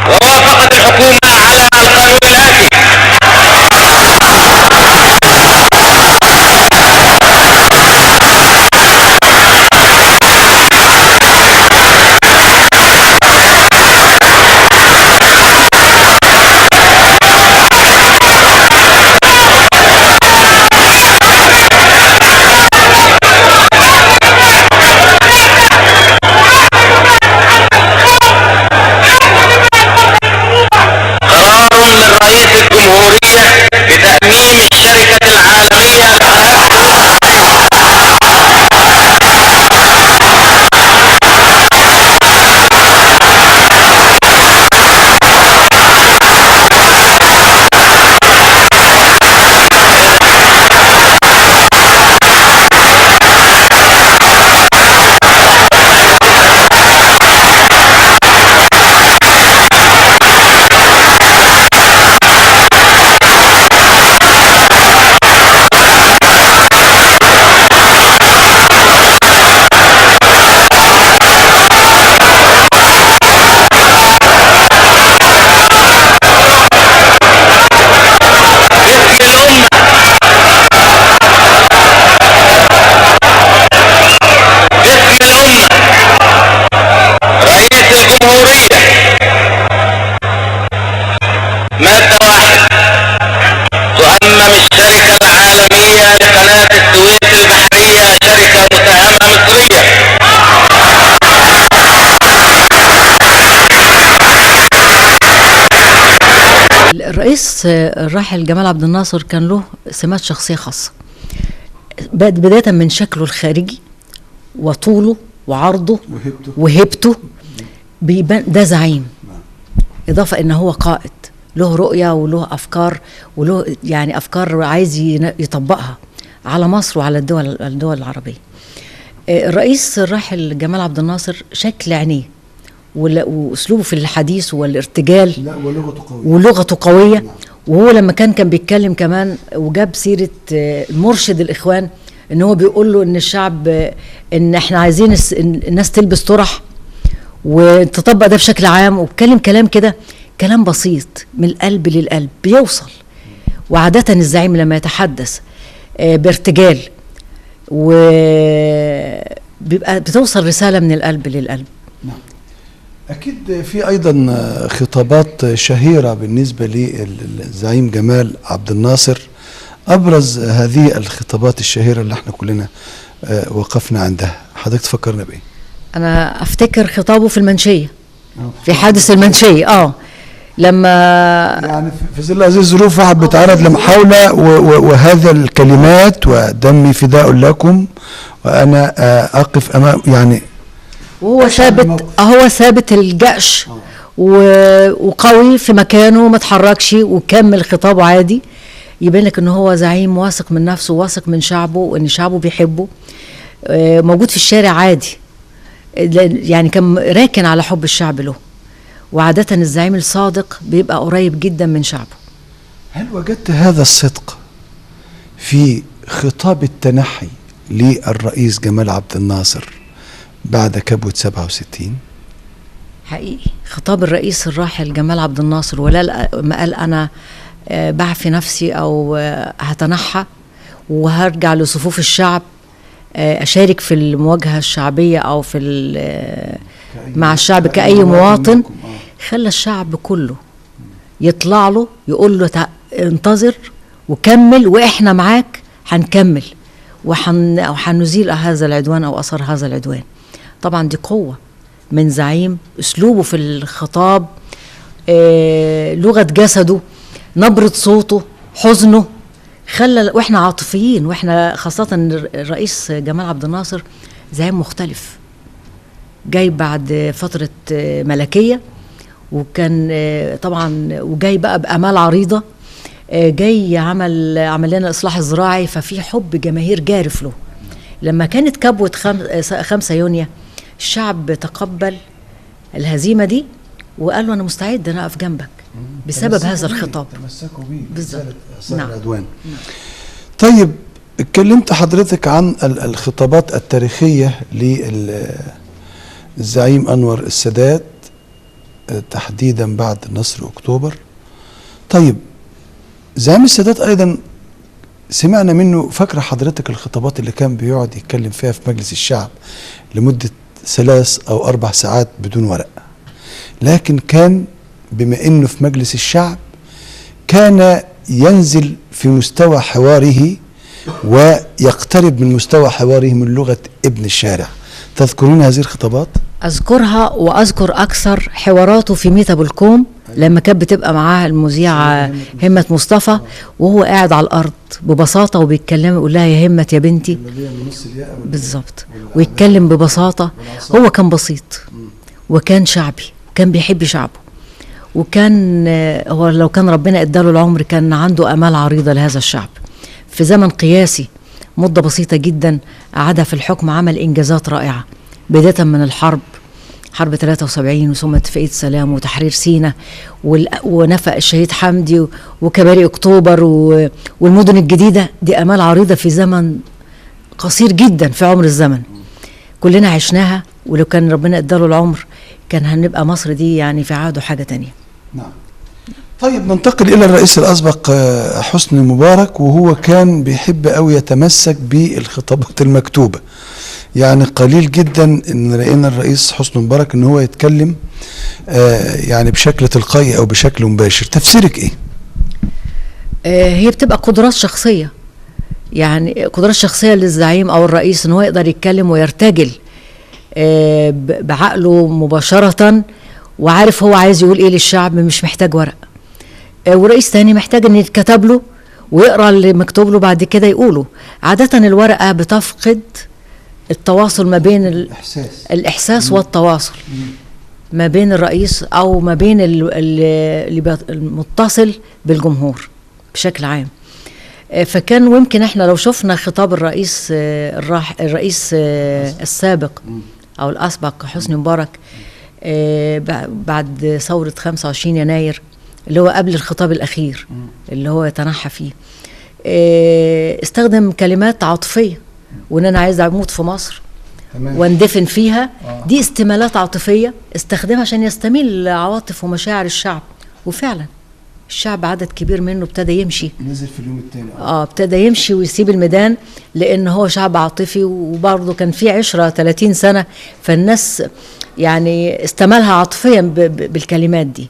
ووافقت الحكومة على القانون الآتي: الجمهورية بتأميم الشركة العالمية مادة واحدة: تؤمم الشركة العالمية لقناة السويس البحرية شركة مساهمة مصرية. الرئيس الراحل جمال عبد الناصر كان له سمات شخصية خاصة، بداية من شكله الخارجي وطوله وعرضه وهبته بيبان ده زعيم، إضافة إن هو قائد له رؤية وله أفكار وله يعني أفكار عايز يطبقها على مصر وعلى الدول العربية. الرئيس الراحل جمال عبد الناصر شكل عينيه وأسلوبه في الحديث والارتجال ولغته قوية. وهو لما كان بيتكلم كمان وجاب سيرة مرشد الإخوان، إن هو بيقول له إن الشعب إن إحنا عايزين الناس تلبس طرح وتطبق ده بشكل عام، وبكلم كلام كده، كلام بسيط من القلب للقلب بيوصل. وعادة الزعيم لما يتحدث بارتجال وبيبقى بتوصل رسالة من القلب للقلب. نعم. أكيد في أيضا خطابات شهيرة بالنسبة للزعيم جمال عبد الناصر. أبرز هذه الخطابات الشهيرة اللي احنا كلنا وقفنا عندها، حضرتك تفكرنا بإيه؟ أنا أفتكر خطابه في المنشية، في حادث المنشية، لما يعني في ظل هذه الظروف واحد بيتعرض لمحاولة وهذا الكلمات: ودمي فداء لكم وأنا أقف أمام، يعني وهو ثابت الجأش وقوي في مكانه، ما اتحركش وكمل خطابه عادي. يبين لك ان هو زعيم واثق من نفسه، واثق من شعبه، وان شعبه بيحبه، موجود في الشارع عادي، يعني كان راكن على حب الشعب له. وعادة الزعيم الصادق بيبقى قريب جدا من شعبه. هل وجدت هذا الصدق في خطاب التنحي للرئيس جمال عبد الناصر بعد كبوة 67؟ حقيقي خطاب الرئيس الراحل جمال عبد الناصر، ولا ما قال أنا بعفي نفسي أو هتنحى وهرجع لصفوف الشعب، أشارك في المواجهة الشعبية أو في مع الشعب كأي مواطن. خلى الشعب كله يطلع له يقول له انتظر وكمل واحنا معاك هنكمل وهنزيل هذا العدوان او اثر هذا العدوان. طبعا دي قوة من زعيم، اسلوبه في الخطاب، لغة جسده، نبرة صوته، حزنه، خلى واحنا عاطفيين، واحنا خاصة الرئيس جمال عبد الناصر زعيم مختلف، جاي بعد فترة ملكية، وكان طبعا وجاي بقى بآمال عريضة، جاي عمل لنا الإصلاح الزراعي، ففي حب جماهير جارف له. لما كانت كبوة 5 يونيو الشعب تقبل الهزيمة دي وقال له أنا مستعد أنا أقف جنبك بسبب هذا الخطاب. تمسكوا بيه بالظبط. نعم. العدوان. طيب اتكلمت حضرتك عن الخطابات التاريخية للزعيم أنور السادات تحديدا بعد نصر أكتوبر. طيب زعيم السادات أيضا سمعنا منه، فاكرة حضرتك الخطابات اللي كان بيقعد يتكلم فيها في مجلس الشعب لمدة 3 أو 4 ساعات بدون ورق، لكن كان بما انه في مجلس الشعب كان ينزل في مستوى حواره ويقترب من مستوى حواره من لغة ابن الشارع. تذكرون هذه الخطابات؟ أذكرها، وأذكر أكثر حواراته في ميت أبو الكوم لما كانت بتبقى معاها المذيعة همة مصطفى وهو قاعد على الأرض ببساطة وبيتكلم، يقول لها يا همة يا بنتي بالظبط، ويتكلم ببساطة. هو كان بسيط وكان شعبي، كان بيحب شعبه، وكان هو لو كان ربنا اداله العمر كان عنده آمال عريضة لهذا الشعب. في زمن قياسي مدة بسيطة جدا قعدها في الحكم، عمل إنجازات رائعة، بداية من الحرب، حرب 73 وثم اتفاقية سلام وتحرير سيناء ونفق الشهيد حمدي وكباري أكتوبر والمدن الجديدة. دي آمال عريضة في زمن قصير جدا في عمر الزمن، كلنا عشناها، ولو كان ربنا اداله العمر كان هنبقى مصر دي يعني في عهده حاجة تانية. نعم. طيب ننتقل إلى الرئيس الأسبق حسني مبارك، وهو كان بيحب أوي يتمسك بالخطابات المكتوبة. يعني قليل جدا إن لقينا الرئيس حسني مبارك إن هو يتكلم يعني بشكل تلقائي أو بشكل مباشر. تفسيرك إيه؟ هي بتبقى قدرات شخصية، يعني قدرات شخصية للزعيم أو الرئيس إن هو يقدر يتكلم ويرتجل بعقله مباشرة، وعارف هو عايز يقول ايه للشعب، مش محتاج ورق. ورئيس تاني محتاج ان يتكتب له ويقرا اللي مكتوب له بعد كده يقوله. عادة الورقة بتفقد التواصل ما بين الإحساس والتواصل ما بين الرئيس أو ما بين المتصل بالجمهور بشكل عام. فكان ويمكن احنا لو شفنا خطاب الرئيس السابق او الاسبق حسني مبارك بعد ثورة 25 يناير اللي هو قبل الخطاب الاخير اللي هو يتنحى فيه، استخدم كلمات عاطفية، وان انا عايز اموت في مصر واندفن فيها. دي استمالات عاطفية استخدمها عشان يستميل عواطف ومشاعر الشعب، وفعلا الشعب عدد كبير منه ابتدى يمشي، نزل في اليوم الثاني ابتدى يمشي ويسيب الميدان، لان هو شعب عاطفي، وبرضه كان في عشرة 30 سنة، فالناس يعني استمالها عاطفيا بالكلمات دي.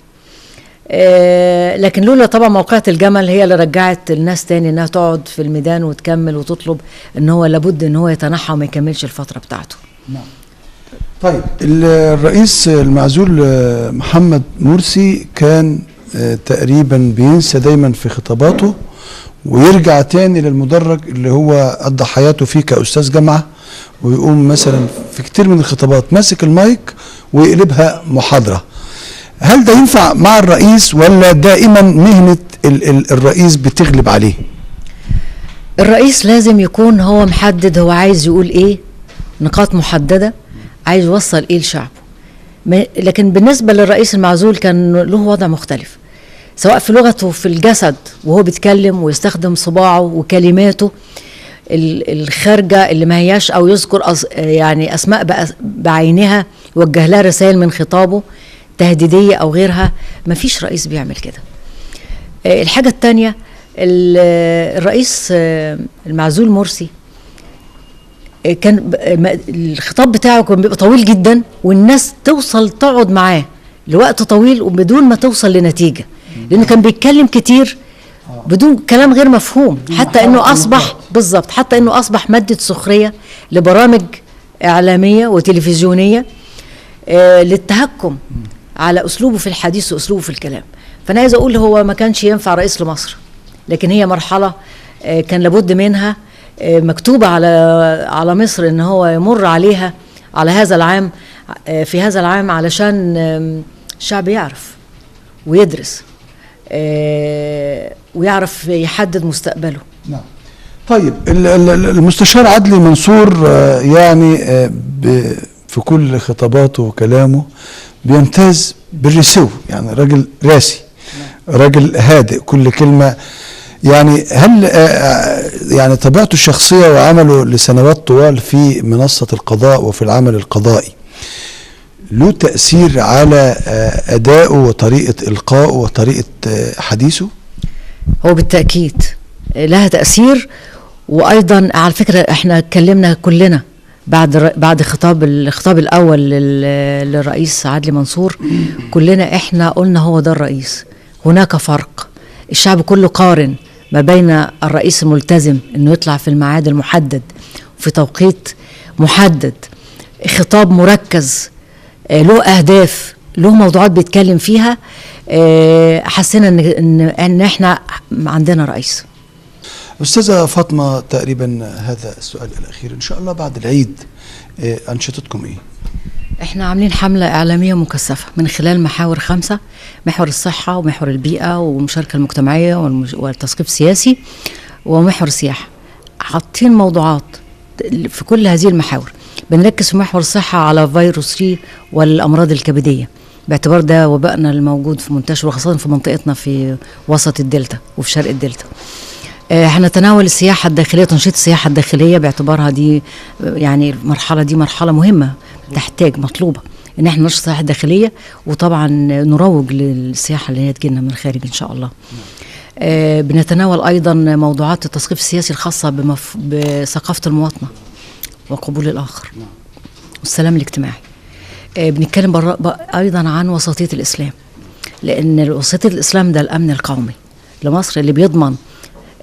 لكن لولا طبعا موقعة الجمل هي اللي رجعت الناس تاني انها تقعد في الميدان وتكمل وتطلب ان هو لابد ان هو يتنحى وما يكملش الفترة بتاعته. نعم. طيب الرئيس المعزول محمد مرسي كان تقريبا بينسى دايما في خطاباته ويرجع تاني للمدرج اللي هو قضى حياته فيه كأستاذ جامعة، ويقوم مثلا في كتير من الخطابات ماسك المايك ويقلبها محاضرة. هل ده ينفع مع الرئيس ولا دائما مهنة الرئيس بتغلب عليه؟ الرئيس لازم يكون هو محدد هو عايز يقول ايه، نقاط محددة عايز يوصل ايه لشعبه. لكن بالنسبة للرئيس المعزول كان له وضع مختلف، سواء في لغته في الجسد وهو بيتكلم ويستخدم صباعه وكلماته الخارجة اللي ما هياش، أو يذكر يعني أسماء بعينها يوجه لها رسائل من خطابه تهديدية أو غيرها. ما فيش رئيس بيعمل كده. الحاجة التانية، الرئيس المعزول مرسي كان الخطاب بتاعه كان بيبقى طويل جدا، والناس توصل تقعد معاه لوقت طويل وبدون ما توصل لنتيجة، لأنه كان بيتكلم كتير بدون كلام غير مفهوم، حتى انه اصبح بالظبط، حتى انه اصبح ماده سخريه لبرامج اعلاميه وتلفزيونيه للتهكم على اسلوبه في الحديث واسلوبه في الكلام. فانا عايز اقول هو ما كانش ينفع رئيس لمصر، لكن هي مرحله كان لابد منها، مكتوبه على مصر ان هو يمر عليها على هذا العام، في هذا العام، علشان الشعب يعرف ويدرس ويعرف يحدد مستقبله. نعم. طيب المستشار عدلي منصور يعني في كل خطاباته وكلامه بيمتاز بالرسو، يعني راجل راسي، راجل هادئ، كل كلمة. يعني هل يعني طبيعته الشخصية وعمله لسنوات طوال في منصة القضاء وفي العمل القضائي له تأثير على أدائه وطريقة إلقائه وطريقة حديثه؟ هو بالتأكيد لها تأثير. وأيضا على فكرة احنا اتكلمنا كلنا بعد الخطاب الأول للرئيس عدلي منصور، كلنا احنا قلنا هو ده الرئيس. هناك فرق، الشعب كله قارن ما بين الرئيس الملتزم انه يطلع في الميعاد المحدد وفي توقيت محدد، خطاب مركز له اهداف، له موضوعات بيتكلم فيها، حسينا ان احنا عندنا رئيس. أستاذة فاطمة، تقريبا هذا السؤال الأخير، إن شاء الله بعد العيد أنشطتكم إيه؟ احنا عاملين حملة إعلامية مكثفة من خلال محاور 5، محور الصحة ومحور البيئة والمشاركة المجتمعية والتثقيف السياسي ومحور السياحة. حاطين موضوعات في كل هذه المحاور. بنركز في محور الصحة على فيروس سي والأمراض الكبدية، باعتبار ده وبائنا الموجود في منتشر، وخاصة في منطقتنا في وسط الدلتا وفي شرق الدلتا. هنتناول السياحة الداخلية، تنشيط السياحة الداخلية، باعتبارها دي يعني المرحلة دي مرحلة مهمة تحتاج، مطلوبة ان احنا ننشط السياحة الداخلية، وطبعا نروج للسياحة اللي هي تجينا من الخارج ان شاء الله. بنتناول ايضا موضوعات التثقيف السياسي الخاصة بثقافة المواطنة وقبول الآخر والسلام الاجتماعي. بنتكلم ايضا عن وسطية الإسلام، لان وسطية الإسلام ده الأمن القومي لمصر، اللي بيضمن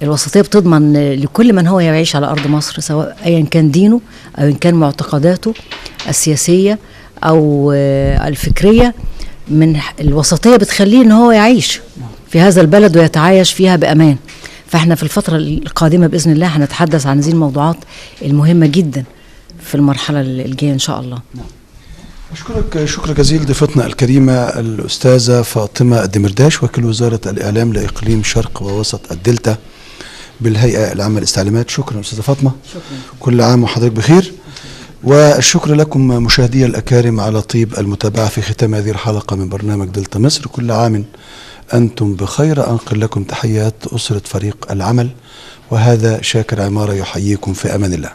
الوسطية، بتضمن لكل من هو يعيش على أرض مصر، سواء أيا كان دينه أو إن كان معتقداته السياسية أو الفكرية. من الوسطية بتخليه إن هو يعيش في هذا البلد ويتعايش فيها بأمان. فإحنا في الفترة القادمة بإذن الله هنتحدث عن هذه الموضوعات المهمة جدا في المرحلة الجاية إن شاء الله. أشكرك شكر جزيل ضيفتنا الكريمة الأستاذة فاطمة الدمرداش، وكيل وزارة الإعلام لإقليم شرق ووسط الدلتا بالهيئة العامة للاستعلامات. شكرا أستاذة فاطمة. شكرا. كل عام وحضرتك بخير. والشكر لكم مشاهدي الأكارم على طيب المتابعة في ختام هذه الحلقة من برنامج دلتا مصر. كل عام أنتم بخير. أنقل لكم تحيات أسرة فريق العمل، وهذا شاكر عمارة يحييكم في أمان الله.